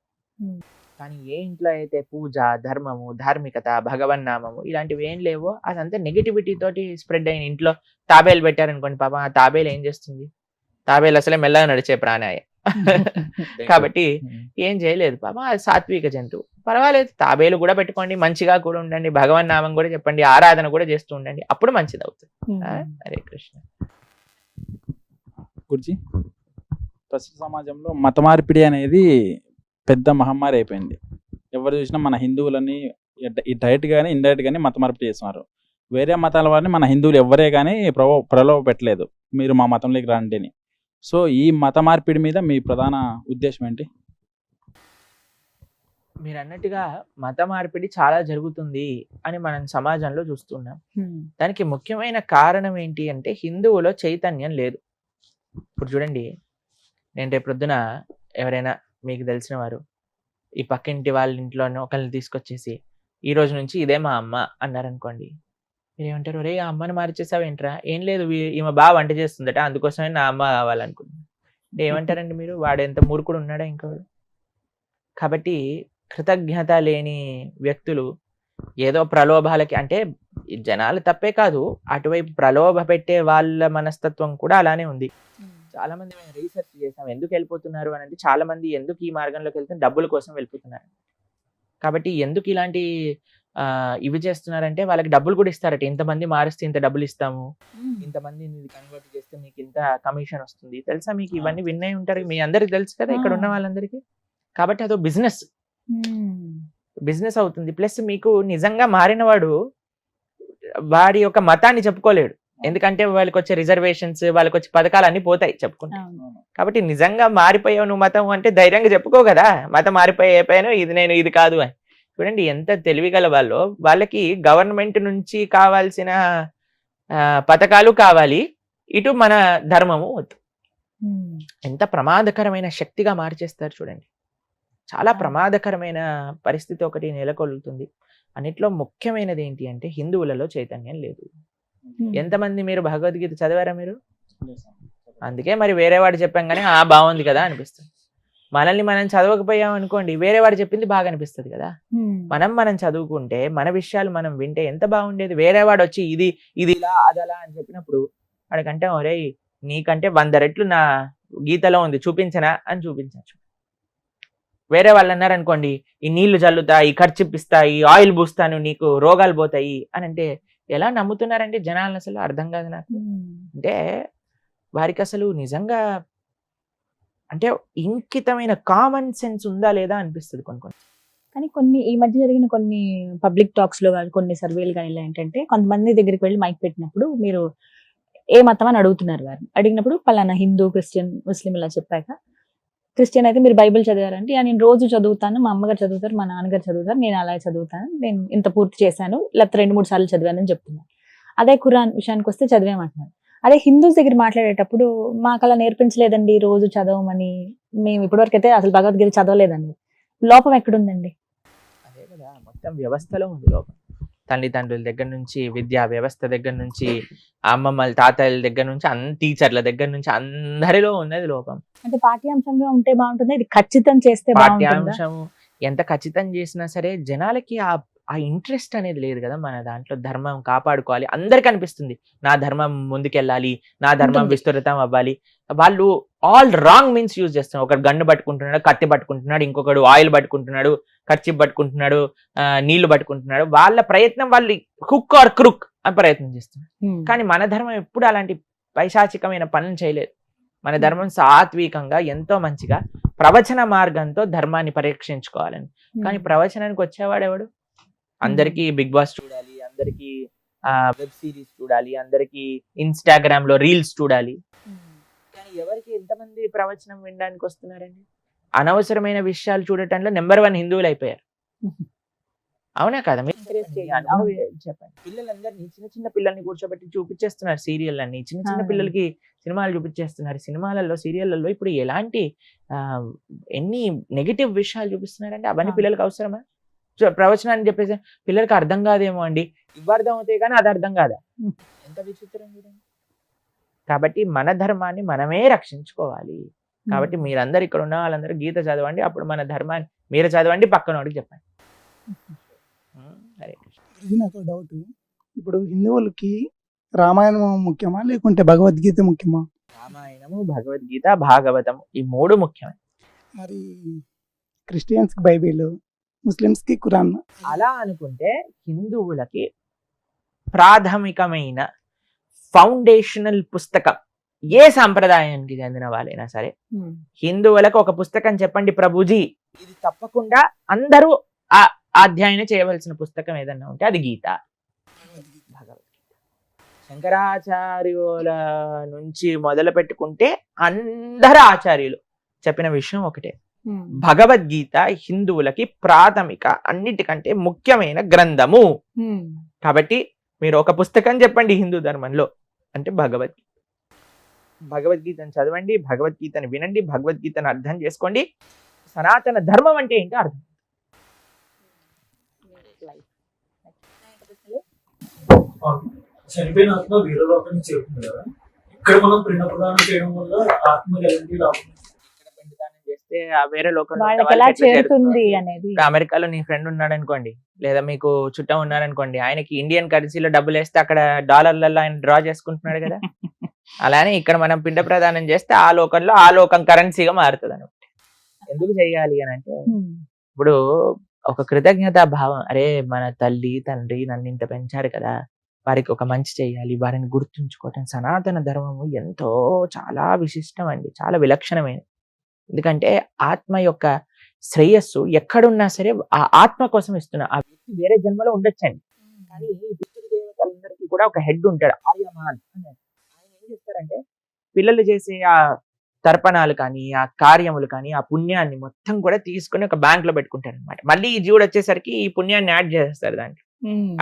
కానీ ఏ ఇంట్లో అయితే పూజ, ధర్మము, ధార్మికత, భగవన్నామము ఇలాంటివి ఏం లేవో అదంతా నెగిటివిటీ తోటి స్ప్రెడ్ అయిన ఇంట్లో తాబేలు పెట్టారనుకోండి, పాపం ఆ తాబేలు ఏం చేస్తుంది? తాబేలు అసలే మెల్లగా నడిచే ప్రాణాయ. కాబట్టి ఏం చేయలేదు పాపం, అది సాత్విక జంతువు, పర్వాలేదు. తాబేలు కూడా పెట్టుకోండి, మంచిగా కూడా ఉండండి, భగవన్ నామం కూడా చెప్పండి, ఆరాధన కూడా చేస్తూ ఉండండి, అప్పుడు మంచిది అవుతుంది. హరే కృష్ణ. గురుజీ, ప్రస్తుత సమాజంలో మత మార్పిడి అనేది పెద్ద మహమ్మారి అయిపోయింది. ఎవరు చూసినా మన హిందువులని డైరెక్ట్ గానీ ఇండైరెక్ట్ గానీ మత మార్పిడి చేస్తున్నారు. వేరే మతాల వారిని మన హిందువులు ఎవ్వరే కానీ ప్రలోభ పెట్టలేదు మీరు మా మతంలోకి రండి అని. సో ఈ మత మార్పిడి మీద మీ ప్రధాన ఉద్దేశం ఏంటి? మీరు అన్నట్టుగా మత మార్పిడి చాలా జరుగుతుంది అని మనం సమాజంలో చూస్తున్నాం. దానికి ముఖ్యమైన కారణం ఏంటి అంటే హిందువులో చైతన్యం లేదు. ఇప్పుడు చూడండి, నేను రేపు ప్రొద్దున ఎవరైనా మీకు తెలిసిన వారు ఈ పక్కింటి వాళ్ళ ఇంట్లోనే ఒకరిని తీసుకొచ్చేసి ఈ రోజు నుంచి ఇదే మా అమ్మ అన్నారనుకోండి, మీరు ఏమంటారు? రే ఆ అమ్మని మార్చేసావు ఏంట్రా? ఏం లేదు, ఈమె బాగా వంట చేస్తుందట, అందుకోసమే నా అమ్మ కావాలనుకుంటున్నాను అంటే ఏమంటారండి మీరు? వాడు ఎంత మూర్ఖుడు ఉన్నాడా ఇంకోడు? కాబట్టి కృతజ్ఞత లేని వ్యక్తులు ఏదో ప్రలోభాలకి, అంటే ఈ జనాలు తప్పే కాదు, అటువైపు ప్రలోభ పెట్టే వాళ్ళ మనస్తత్వం కూడా అలానే ఉంది. చాలా మంది మేము రీసెర్చ్ చేసాం ఎందుకు వెళ్ళిపోతున్నారు అని అంటే, చాలా మంది ఎందుకు ఈ మార్గంలోకి వెళ్తే డబ్బుల కోసం వెళ్ళిపోతున్నారు. కాబట్టి ఎందుకు ఇలాంటి ఇవి చేస్తున్నారంటే వాళ్ళకి డబ్బులు కూడా ఇస్తారట. ఇంతమంది మారిస్తే ఇంత డబ్బులు ఇస్తాము, ఇంతమంది కన్వర్ట్ చేస్తే మీకు ఇంత కమిషన్ వస్తుంది. తెలుసా మీకు? ఇవన్నీ వినే ఉంటారు, మీ అందరికి తెలుసు కదా ఇక్కడ ఉన్న వాళ్ళందరికీ. కాబట్టి అదో బిజినెస్ అవుతుంది. ప్లస్ మీకు నిజంగా మారినవాడు వాడి యొక్క మతాన్ని చెప్పుకోలేడు, ఎందుకంటే వాళ్ళకి వచ్చే రిజర్వేషన్స్, వాళ్ళకి వచ్చే పథకాలు అన్ని పోతాయి చెప్పుకుంటా. కాబట్టి నిజంగా మారిపోయావు నువ్వు మతం అంటే ధైర్యంగా చెప్పుకో కదా, మతం మారిపోయాను, ఇది నేను ఇది కాదు అని. చూడండి ఎంత తెలివిగల వాళ్ళు. వాళ్ళకి గవర్నమెంట్ నుంచి కావాల్సిన పథకాలు కావాలి, ఇటు మన ధర్మము వద్దు. ఎంత ప్రమాదకరమైన శక్తిగా మార్చేస్తారు చూడండి. చాలా ప్రమాదకరమైన పరిస్థితి ఒకటి నెలకొల్లుతుంది. అన్నిట్లో ముఖ్యమైనది ఏంటి అంటే హిందువులలో చైతన్యం లేదు. ఎంతమంది మీరు భగవద్గీత చదివారా మీరు? అందుకే మరి వేరే వాడు చెప్పాం కానీ బాగుంది కదా అనిపిస్తుంది. మనల్ని మనం చదవకపోయాం అనుకోండి, వేరే వాడు చెప్పింది బాగా అనిపిస్తుంది కదా. మనం చదువుకుంటే మన విషయాలు మనం వింటే ఎంత బాగుండేది. వేరే వాడు వచ్చి ఇది ఇలా అదలా అని చెప్పినప్పుడు వాడికంటే ఒరే నీకంటే 100 రెట్లు నా గీతలో ఉంది, చూపించనా అని చూపించచ్చు. వేరే వాళ్ళు అన్నారు అనుకోండి, ఈ నీళ్లు చల్లుతాయి, ఖర్చిప్పిస్తాయి, ఆయిల్ పూస్తాను, నీకు రోగాలు పోతాయి అని అంటే ఎలా నమ్ముతున్నారంటే జనాలను? అసలు అర్థం కాదు నాకు. అంటే వారికి అసలు నిజంగా అంటే ఇంకితమైన కామన్ సెన్స్ ఉందా లేదా అనిపిస్తుంది కొన్ని. కానీ కొన్ని ఈ మధ్య జరిగిన కొన్ని పబ్లిక్ టాక్స్ లో కానీ కొన్ని సర్వేలు కానీ ఇలా ఏంటంటే, కొంతమంది దగ్గరికి వెళ్ళి మైక్ పెట్టినప్పుడు మీరు ఏ మతం అని అడుగుతున్నారు. వారిని అడిగినప్పుడు పలానా హిందూ, క్రిస్టియన్, ముస్లిం ఇలా చెప్పాక, క్రిస్టియన్ అయితే మీరు బైబిల్ చదివారంటే నేను రోజు చదువుతాను, మా అమ్మగారు చదువుతారు, మా నాన్నగారు చదువుతారు, నేను అలా చదువుతాను, నేను ఇంత పూర్తి చేశాను, లేకపోతే 2-3 సార్లు చదివానని చెప్తున్నాను. అదే ఖురాన్ విషయానికి వస్తే చదివామంటున్నారు. అదే హిందూస్ దగ్గర మాట్లాడేటప్పుడు మాకు అలా నేర్పించలేదండి రోజు చదవమని, మేము ఇప్పటివరకు అయితే అసలు భగవద్గీత చదవలేదండి. లోపం ఎక్కడుందండి? అదే కదా, మొత్తం వ్యవస్థలో ఉంది లోపం. తల్లిదండ్రుల దగ్గర నుంచి, విద్యా వ్యవస్థ దగ్గర నుంచి, అమ్మమ్మల తాతయ్యల దగ్గర నుంచి, టీచర్ల దగ్గర నుంచి అందరిలో ఉన్నది లోపం. అంటే పాఠ్యాంశంగా ఉంటే బాగుంటుంది, ఇది ఖచ్చితం చేస్తే పాఠ్యాంశం ఎంత ఖచ్చితం చేసినా సరే జనాలకి ఆ ఇంట్రెస్ట్ అనేది లేదు కదా. మన దాంట్లో ధర్మం కాపాడుకోవాలి, అందరికి అనిపిస్తుంది నా ధర్మం ముందుకెళ్ళాలి, నా ధర్మం విస్తృతం అవ్వాలి. వాళ్ళు ఆల్ రాంగ్ మీన్స్ యూజ్ చేస్తున్నారు. ఒకడు గన్ను పట్టుకుంటున్నాడు, కత్తి పట్టుకుంటున్నాడు, ఇంకొకడు ఆయిల్ పట్టుకుంటున్నాడు, ఖర్చిప్ పట్టుకుంటున్నాడు, నీళ్లు పట్టుకుంటున్నాడు. వాళ్ళ ప్రయత్నం వాళ్ళు హుక్ ఆర్ క్రుక్ అని ప్రయత్నం చేస్తున్నారు. కానీ మన ధర్మం ఎప్పుడు అలాంటి పైశాచికమైన పనులు చేయలేదు. మన ధర్మం సాత్వికంగా ఎంతో మంచిగా ప్రవచన మార్గంతో ధర్మాన్ని పరీక్షించుకోవాలని. కానీ ప్రవచనానికి వచ్చేవాడు ఎవడు? అందరికీ బిగ్ బాస్ చూడాలి, అందరికీ వెబ్ సిరీస్ చూడాలి, అందరికీ ఇన్స్టాగ్రామ్ లో రీల్స్ చూడాలి. కానీ ఎవరికి ఎంతమంది ప్రవచనం వినడానికి వస్తున్నారండి? అనవసరమైన విషయాలు చూడటంలో నెంబర్ 1 హిందువులు అయిపోయారు. అవునా కదా? చెప్పండి. పిల్లలందరినీ, చిన్న పిల్లల్ని కూర్చోబెట్టి చూపించేస్తున్నారు సీరియల్ అన్ని. చిన్న పిల్లలకి సినిమాలు చూపించేస్తున్నారు. సినిమాలలో, సీరియళ్లలో ఇప్పుడు ఎలాంటి ఎన్ని నెగిటివ్ విషయాలు చూపిస్తున్నారంటే అవన్నీ పిల్లలకి అవసరమా? ప్రవచనాన్ని చెప్పేసి పిల్లలకి అర్థం కాదేమో అండి, ఇవి అర్థం అవుతాయి కానీ అది అర్థం కాదా? ఎంత విచిత్రం చూడండి. కాబట్టి మన ధర్మాన్ని మనమే రక్షించుకోవాలి. కాబట్టి మీరందరూ ఇక్కడ ఉన్న వాళ్ళందరూ గీత చదవండి, అప్పుడు మన ధర్మాన్ని మీరు చదవండి, పక్కన వాడికి చెప్పండి. నాకు డౌట్, ఇప్పుడు హిందువులకి రామాయణం ముఖ్యమా లేకుంటే భగవద్గీత ముఖ్యమా? రామాయణము, భగవద్గీత, భాగవతము ఈ 3 ముఖ్యమే. మరి క్రిస్టియన్స్ కి బైబిల్, ముస్లిమ్స్ కి ఖురాన్. అలా అనుకుంటే హిందువులకి ప్రాథమికమైన ఫౌండేషనల్ పుస్తకం ఏ సంప్రదాయానికి చెందిన వాళ్ళైనా సరే, హిందువులకు ఒక పుస్తకం చెప్పండి ప్రభుజీ, ఇది తప్పకుండా అందరూ అధ్యయనం చేయవలసిన పుస్తకం ఏదన్నా ఉంటే అది గీత, భగవద్గీత. శంకరాచార్యుల నుంచి మొదలు పెట్టుకుంటే అందరు ఆచార్యులు చెప్పిన విషయం ఒకటే, భగవద్గీత హిందువులకి ప్రాథమిక అన్నిటికంటే ముఖ్యమైన గ్రంథము. కాబట్టి మీరు ఒక పుస్తకం చెప్పండి హిందూ ధర్మంలో అంటే భగవద్గీత. భగవద్గీతను చదవండి, భగవద్గీతను వినండి, భగవద్గీతను అర్థం చేసుకోండి. సనాతన ధర్మం అంటే ఏంటో అర్థం. చనిపోయిన ఆత్మ వేరే లోకానికి చేరుతుంది కదా, ఇక్కడ మనం పిండ ప్రదానం చేయడం వల్ల ఆత్మ ఎలాంటి లాభం? ఇక్కడ పిండదానం చేస్తే ఆ వేరే లోకంలో వాళ్ళకి వాళ్ళకి ఎలా ఎట్లా చేరుతుంది చేరుతుంది? అనేది. ఇప్పుడు అమెరికాలో నీ ఫ్రెండ్ ఉన్నాడు అనుకోండి, లేదా మీకు చుట్టం ఉన్నారనుకోండి, ఆయనకి ఇండియన్ కరెన్సీలో డబ్బులు వేస్తే అక్కడ డాలర్లలో ఆయన డ్రా చేసుకుంటున్నాడు కదా. అలానే ఇక్కడ మనం పిండ ప్రదానం చేస్తే ఆ లోకంలో ఆ లోకం కరెన్సీగా మారుతుంది అనమాట. ఎందుకు చేయాలి అని అంటే, ఇప్పుడు ఒక కృతజ్ఞతా భావం, అరే మన తల్లి తండ్రి నన్ను ఇంత పెంచారు కదా, వారికి ఒక మంచి చేయాలి, వారిని గుర్తుంచుకోవటం. సనాతన ధర్మము ఎంతో చాలా విశిష్టం అండి, చాలా విలక్షణమైనది. ఎందుకంటే ఆత్మ యొక్క శ్రేయస్సు ఎక్కడున్నా సరే ఆ ఆత్మ కోసం ఇస్తున్నా. ఆ వ్యక్తి వేరే జన్మలో ఉండొచ్చండి, కానీ పితృదేవతలందరికీ కూడా ఒక హెడ్ ఉంటాడు, ఆర్యమాన్ అని. ఆయన ఏం చేస్తారంటే పిల్లలు చేసే ఆ తర్పణాలు కానీ, ఆ కార్యములు కానీ, ఆ పుణ్యాన్ని మొత్తం కూడా తీసుకుని ఒక బ్యాంక్ లో పెట్టుకుంటారు అనమాట. మళ్ళీ ఈ జీవుడు వచ్చేసరికి ఈ పుణ్యాన్ని యాడ్ చేస్తారు దాంట్లో.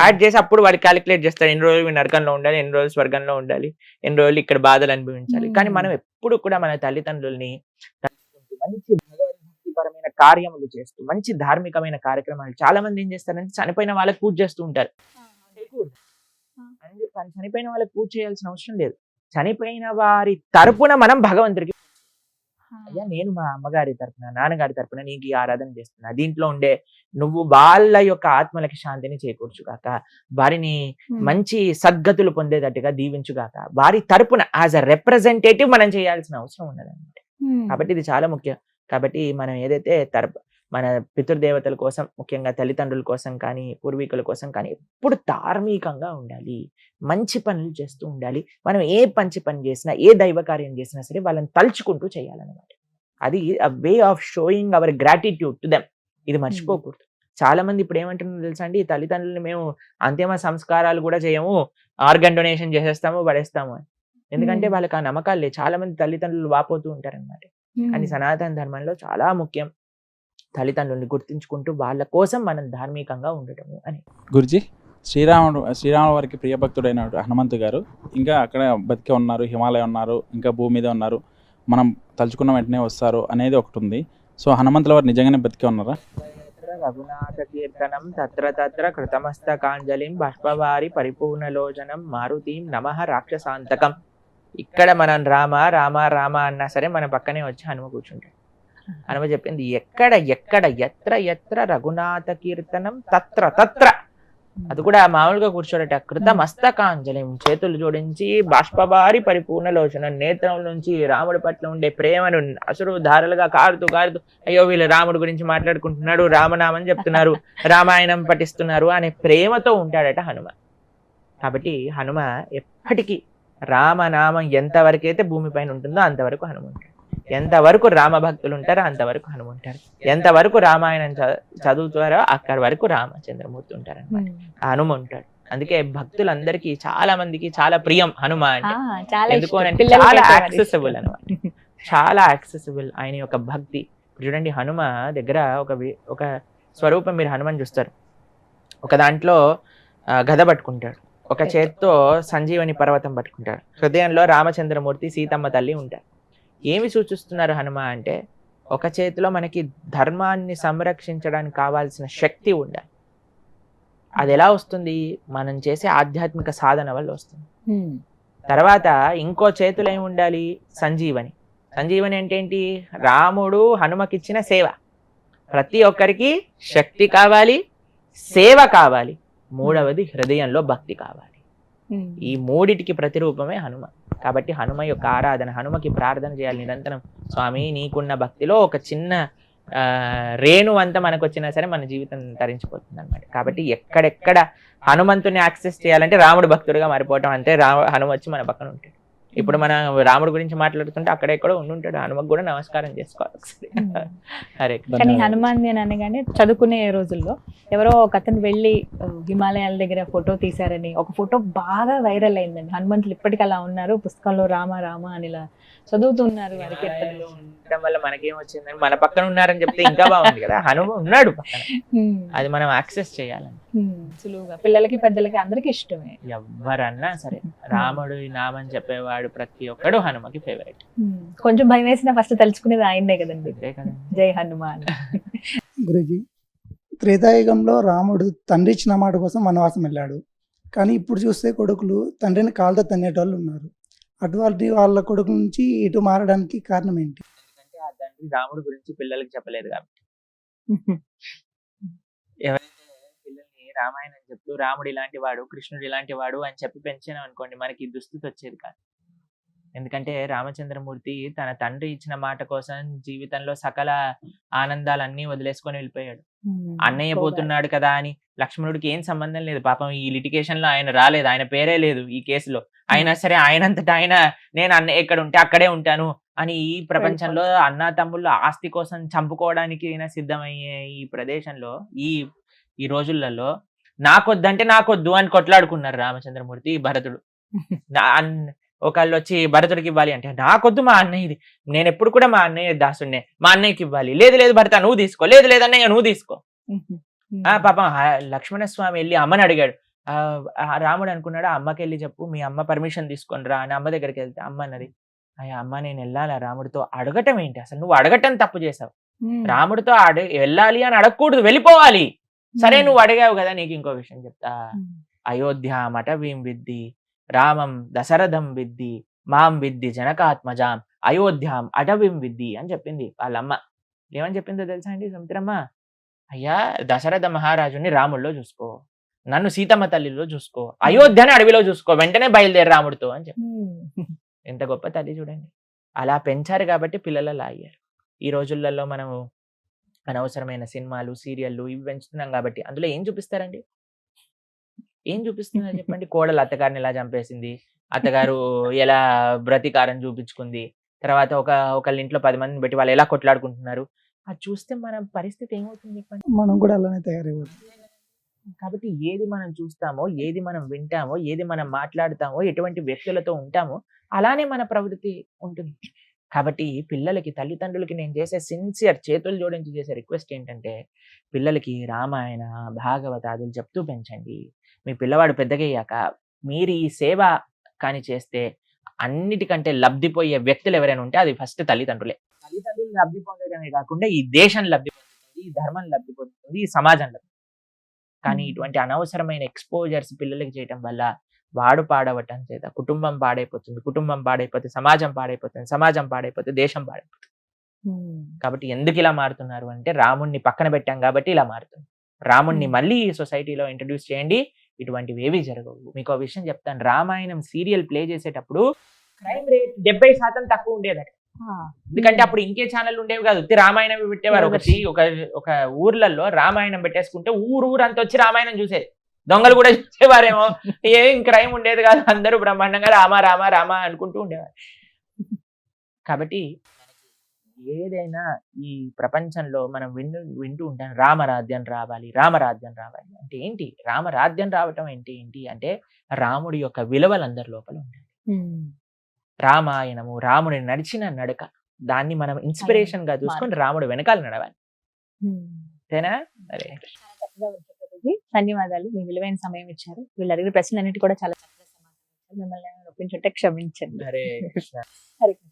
యాడ్ చేసి అప్పుడు వాడు క్యాలిక్యులేట్ చేస్తారు, ఎన్ని రోజులు నరకంలో ఉండాలి, ఎన్ని రోజులు స్వర్గంలో ఉండాలి, ఎన్ని రోజులు ఇక్కడ బాధలు అనుభవించాలి. కానీ మనం ఎప్పుడు కూడా మన తల్లిదండ్రుల్ని తలుచుకుంటూ మంచి భగవద్భక్తిపరమైన కార్యములు చేస్తూ మంచి ధార్మికమైన కార్యక్రమాలు. చాలా మంది ఏం చేస్తారంటే చనిపోయిన వాళ్ళకి పూజ చేస్తూ ఉంటారు. చనిపోయిన వాళ్ళకి పూజ చేయాల్సిన అవసరం లేదు. చనిపోయిన వారి తరపున మనం భగవంతుడికి, అయ్యా నేను మా అమ్మగారి తరపున నాన్నగారి తరపున నీకు ఈ ఆరాధన చేస్తున్నా, దీంట్లో ఉండే నువ్వు వాళ్ళ యొక్క ఆత్మలకి శాంతిని చేకూర్చుగాక, వారిని మంచి సద్గతులు పొందేటట్టుగా దీవించుగాక, వారి తరపున యాజ్ అ రిప్రజెంటేటివ్ మనం చేయాల్సిన అవసరం ఉన్నదన్నమాట. కాబట్టి ఇది చాలా ముఖ్యం. కాబట్టి మనం ఏదైతే మన పితృదేవతల కోసం, ముఖ్యంగా తల్లిదండ్రుల కోసం కానీ పూర్వీకుల కోసం కానీ ఎప్పుడు ధార్మికంగా ఉండాలి, మంచి పనులు చేస్తూ ఉండాలి. మనం ఏ మంచి పని చేసినా, ఏ దైవ కార్యం చేసినా సరే వాళ్ళని తలుచుకుంటూ చేయాలన్నమాట. అది a way of showing our gratitude to them. ఇది మర్చిపోకూడదు. చాలా మంది ఇప్పుడు ఏమంటున్నారు తెలుసా అండి, తల్లిదండ్రులు మేము అంతిమ సంస్కారాలు కూడా చేయము, ఆర్గన్ డొనేషన్ చేసేస్తాము, పడేస్తాము అని. ఎందుకంటే వాళ్ళకి ఆ నమ్మకాలు లేదు. చాలా మంది తల్లిదండ్రులు వాపోతూ ఉంటారన్నమాట. కానీ సనాతన ధర్మంలో చాలా ముఖ్యం తల్లిదండ్రుల్ని గుర్తించుకుంటూ వాళ్ళ కోసం మనం ధార్మికంగా ఉండటము అని. గురుజీ, శ్రీరాముల వారికి ప్రియభక్తుడైన హనుమంతు గారు ఇంకా అక్కడ బతికే ఉన్నారు, హిమాలయ ఉన్నారు, ఇంకా భూమి మీద ఉన్నారు, మనం తలుచుకున్న వెంటనే వస్తారు అనేది ఒకటి ఉంది. సో హనుమంతుల వారు నిజంగానే బతికే ఉన్నారా? రఘునాథ కీర్తనం తత్ర తత్ర కృతమస్తకాంజలిం బాష్పవారి పరిపూర్ణలోచనం మారుతీం నమః రాక్షసాంతకం. ఇక్కడ మనం రామ రామ రామ అన్నా సరే మన పక్కనే వచ్చి హనుమ కూర్చుంటాడు. హనుమ చెప్పింది ఎక్కడ ఎక్కడ ఎత్ర ఎత్ర రఘునాథ కీర్తనం తత్ర తత్ర. అది కూడా మామూలుగా కూర్చోడట. కృత మస్తకాంజలిం, చేతులు జోడించి బాష్పవారి పరిపూర్ణలోచనం, నేత్రం నుంచి రాముడి పట్ల ఉండే ప్రేమను అసురు ధారలుగా కారుతూ కారుతూ, అయ్యో వీళ్ళు రాముడి గురించి మాట్లాడుకుంటున్నాడు, రామనామని చెప్తున్నారు, రామాయణం పఠిస్తున్నారు అనే ప్రేమతో ఉంటాడట హనుమ. కాబట్టి హనుమ ఎప్పటికీ రామనామం ఎంతవరకైతే భూమిపైన ఉంటుందో అంతవరకు హనుమ ఉంటాడు. ఎంతవరకు రామ భక్తులు ఉంటారో అంతవరకు హనుమ ఉంటారు. ఎంతవరకు రామాయణం చదువుతారో అక్కడి వరకు రామచంద్రమూర్తి ఉంటారు అనమాట. హనుమ ఉంటాడు. అందుకే భక్తులందరికీ చాలా మందికి చాలా ప్రియం హనుమ అంటే. ఎందుకు అంటే చాలా యాక్సెసిబుల్ అనమాట, చాలా యాక్సెసిబుల్ ఆయన యొక్క భక్తి. చూడండి హనుమ దగ్గర ఒక స్వరూపం మీరు హనుమని చూస్తారు. ఒక దాంట్లో గద పట్టుకుంటాడు, ఒక చేత్తో సంజీవని పర్వతం పట్టుకుంటాడు, హృదయంలో రామచంద్రమూర్తి సీతమ్మ తల్లి ఉంటారు. ఏమి సూచిస్తున్నారు హనుమ అంటే, ఒక చేతిలో మనకి ధర్మాన్ని సంరక్షించడానికి కావాల్సిన శక్తి ఉండాలి. అది ఎలా వస్తుంది? మనం చేసే ఆధ్యాత్మిక సాధన వల్ల వస్తుంది. తర్వాత ఇంకో చేతిలో ఏమి ఉండాలి? సంజీవని. సంజీవని అంటే ఏంటి? రాముడు హనుమకిచ్చిన సేవ. ప్రతి ఒక్కరికి శక్తి కావాలి, సేవ కావాలి, మూడవది హృదయంలో భక్తి కావాలి. ఈ మూడిటికి ప్రతిరూపమే హనుమ. కాబట్టి హనుమ యొక్క ఆరాధన, హనుమకి ప్రార్థన చేయాలి నిరంతరం. స్వామి నీకున్న భక్తిలో ఒక చిన్న రేణు అంతా మనకు వచ్చినా సరే మన జీవితం తరించిపోతుంది అనమాట. కాబట్టి ఎక్కడెక్కడ హనుమంతుని యాక్సెస్ చేయాలంటే రాముడు భక్తుడిగా మారిపోవటం, అంటే హనుమ వచ్చి మన పక్కన ఉంటాడు. ఇప్పుడు మన రాముడి గురించి మాట్లాడుతుంటే అక్కడెక్కడో ఉండుంటాడు, హనుమకు కూడా నమస్కారం చేసుకోవాలి ఒకసారి. హరే కృష్ణ. కానీ హనుమాన్ అని అనగానే చదువుకునే రోజుల్లో ఎవరో ఒక అతను వెళ్ళి హిమాలయాల దగ్గర ఫోటో తీశారని ఒక ఫోటో బాగా వైరల్ అయిందండి. హనుమంతులు ఇప్పటికీ అలా ఉన్నారు, పుస్తకంలో రామ రామ అని ఇలా చదువుతున్నారు. వారికి హిమాలయాల్లో ఉండటం వల్ల మనకేం వచ్చిందని మన పక్కన ఉన్నారని చెప్తే ఇంకా బాగుంది కదా, హనుమ ఉన్నాడు పక్కన, అది మనం యాక్సెస్ చేయాలని. సులువుగా పిల్లలకి పెద్దలకి అందరికి ఇష్టమే. ఎవరన్నా సరే రాముడు నామని చెప్పేవాడు ప్రతి ఒక్కడు హనుమకి ఫేవరెట్. కొంచెం భయం వేసినా ఫస్ట్ తలుచుకునేది ఆయన్నే కదండి. ఇదే కదండి. జై హనుమాన్. గురుజీ, త్రేతాయుగంలో రాముడు తండ్రి ఇచ్చిన మాట కోసం వనవాసం వెళ్ళాడు. కానీ ఇప్పుడు చూస్తే కొడుకులు తండ్రిని కాళ్ళతో తన్నేటోళ్ళు ఉన్నారు. అటువంటి వాళ్ళ కొడుకు నుంచి ఇటు మారడానికి కారణం ఏంటి? ఎందుకంటే ఆ తండ్రి రాముడు గురించి పిల్లలకి చెప్పలేదు కాబట్టి. ఎవరైతే పిల్లల్ని రామాయణం చెప్తూ రాముడు ఇలాంటి వాడు, కృష్ణుడు ఇలాంటి వాడు అని చెప్పి పెంచినాం అనుకోండి, మనకి ఈ దుస్థితి వచ్చేది కాదు. ఎందుకంటే రామచంద్రమూర్తి తన తండ్రి ఇచ్చిన మాట కోసం జీవితంలో సకల ఆనందాలన్నీ వదిలేసుకొని వెళ్ళిపోయాడు. అన్నయ్య పోతున్నాడు కదా అని లక్ష్మణుడికి ఏం సంబంధం లేదు. పాపం ఈ లిటిగేషన్ లో ఆయన రాలేదు, ఆయన పేరే లేదు ఈ కేసులో. అయినా సరే ఆయనంతటా ఆయన నేను అన్నయ్య ఎక్కడ ఉంటే అక్కడే ఉంటాను అని ఈ ప్రపంచంలో అన్నా తమ్ముళ్ళు ఆస్తి కోసం చంపుకోవడానికి అయినా సిద్ధమయ్యే ఈ ప్రదేశంలో ఈ రోజులలో నాకొద్దంటే నాకొద్దు అని కొట్లాడుకున్నారు రామచంద్రమూర్తి భరతుడు. ఒకళ్ళు వచ్చి భరతుడికి ఇవ్వాలి అంటే నాకొద్దు మా అన్నయ్యది, నేను ఎప్పుడు కూడా మా అన్నయ్య దాసుడినే, మా అన్నయ్యకి ఇవ్వాలి. లేదు లేదు భరత నువ్వు తీసుకో, లేదు లేదు అన్నయ్య నువ్వు తీసుకో. పాపం లక్ష్మణస్వామి వెళ్ళి అమ్మని అడిగాడు. రాముడు అనుకున్నాడు అమ్మకి వెళ్ళి చెప్పు మీ అమ్మ పర్మిషన్ తీసుకొని రా అని. అమ్మ దగ్గరికి వెళ్తే అమ్మ అన్నది, అయ్యా అమ్మ నేను వెళ్ళాలా రాముడితో? అడగటం ఏంటి అసలు, నువ్వు అడగటం తప్పు చేసావు. రాముడితో వెళ్ళాలి అని అడగకూడదు, వెళ్ళిపోవాలి. సరే నువ్వు అడిగావు కదా, నీకు ఇంకో విషయం చెప్తా. అయోధ్య మఠవీం విద్ది రామం దశరథం విద్ది మాం విద్ది జనకాత్మజాం అయోధ్యాం అటవీం విద్ది అని చెప్పింది వాళ్ళమ్మ. ఏమని చెప్పిందో తెలుసా అండి సుమిత్రమ్మ? అయ్యా దశరథ మహారాజుని రాముల్లో చూసుకో, నన్ను సీతమ్మ తల్లిలో చూసుకో, అయోధ్యని అడవిలో చూసుకో, వెంటనే బయలుదేరి రాముడితో అని చెప్పి. ఎంత గొప్ప తల్లి చూడండి. అలా పెంచారు కాబట్టి పిల్లలు అలా అయ్యారు. ఈ రోజులలో మనము అనవసరమైన సినిమాలు సీరియళ్ళు ఇవి పెంచుతున్నాం కాబట్టి అందులో ఏం చూపిస్తారండి? ఏం చూపిస్తున్నారు చెప్పండి? కోడలు అత్తగారిని ఎలా చంపేసింది, అత్తగారు ఎలా బ్రతికారం చూపించుకుంది, తర్వాత ఒకళ్ళ ఇంట్లో 10 మందిని పెట్టి వాళ్ళు ఎలా కొట్లాడుకుంటున్నారు, అది చూస్తే మన పరిస్థితి ఏమవుతుంది చెప్పండి? మనం కూడా అలానే తయారైపోతుంది. కాబట్టి ఏది మనం చూస్తామో, ఏది మనం వింటామో, ఏది మనం మాట్లాడతామో, ఎటువంటి వ్యక్తులతో ఉంటామో అలానే మన ప్రవృత్తి ఉంటుంది. కాబట్టి పిల్లలకి తల్లిదండ్రులకి నేను చేసే సిన్సియర్ చేతులు జోడించి చేసే రిక్వెస్ట్ ఏంటంటే పిల్లలకి రామాయణ భాగవతాదులు చెప్తూ పెంచండి. మీ పిల్లవాడు పెద్దగయ్యాక మీరు ఈ సేవ కానీ చేస్తే అన్నిటికంటే లబ్ధిపోయే వ్యక్తులు ఎవరైనా ఉంటే అది ఫస్ట్ తల్లిదండ్రులే. తల్లిదండ్రులు లబ్ధి పొందడమే కాకుండా ఈ దేశం లబ్ధి పొందుతుంది, ఈ ధర్మం లబ్ధి పొందుతుంది, ఈ సమాజం లబ్ధి. కానీ ఇటువంటి అనవసరమైన ఎక్స్పోజర్స్ పిల్లలకి చేయటం వల్ల వాడు పాడవటం చేత కుటుంబం పాడైపోతుంది, కుటుంబం పాడైపోతే సమాజం పాడైపోతుంది, సమాజం పాడైపోతే దేశం పాడైపోతుంది. కాబట్టి ఎందుకు ఇలా మారుతున్నారు అంటే రాముణ్ణి పక్కన పెట్టాం కాబట్టి ఇలా మారుతుంది. రాముణ్ణి మళ్ళీ ఈ సొసైటీలో ఇంట్రడ్యూస్ చేయండి, ఇటువంటివి ఏవి జరగవు. మీకు ఒక విషయం చెప్తాను, రామాయణం సీరియల్ ప్లే చేసేటప్పుడు క్రైమ్ రేట్ 70% తక్కువ ఉండేదట. ఎందుకంటే అప్పుడు ఇంకే ఛానల్ ఉండేవి కాదు, రామాయణం పెట్టేవారు. ఒక ఊర్లలో రామాయణం పెట్టేసుకుంటే ఊరంతా వచ్చి రామాయణం చూసేది. దొంగలు కూడా చూసేవారేమో, ఏం క్రైమ్ ఉండేది కాదు, అందరూ బ్రహ్మాండంగా రామ రామ రామ అనుకుంటూ ఉండేవారు. కాబట్టి ఏదైనా ఈ ప్రపంచంలో మనం వింటూ ఉంటాం రామరాజ్యం రావాలి, రామరాజ్యం రావాలి అంటే ఏంటి? రామరాజ్యం రావటం ఏంటి అంటే రాముడి యొక్క విలువలు అందరి లోపల ఉండాలి. రామాయణము రాముడి నడిచిన నడక, దాన్ని మనం ఇన్స్పిరేషన్ గా చూసుకొని రాముడు వెనకాల నడవాలి. అంతేనా? అరే ధన్యవాదాలు, మీ విలువైన సమయం ఇచ్చారు. వీళ్ళు అడిగిన ప్రశ్నలన్నిటి కూడా చాలా చక్కగా సమాధానం ఇచ్చారు. మిమ్మల్ని ఒప్పించుంటే క్షమించండి. హరే కృష్ణ. హరే కృష్ణ.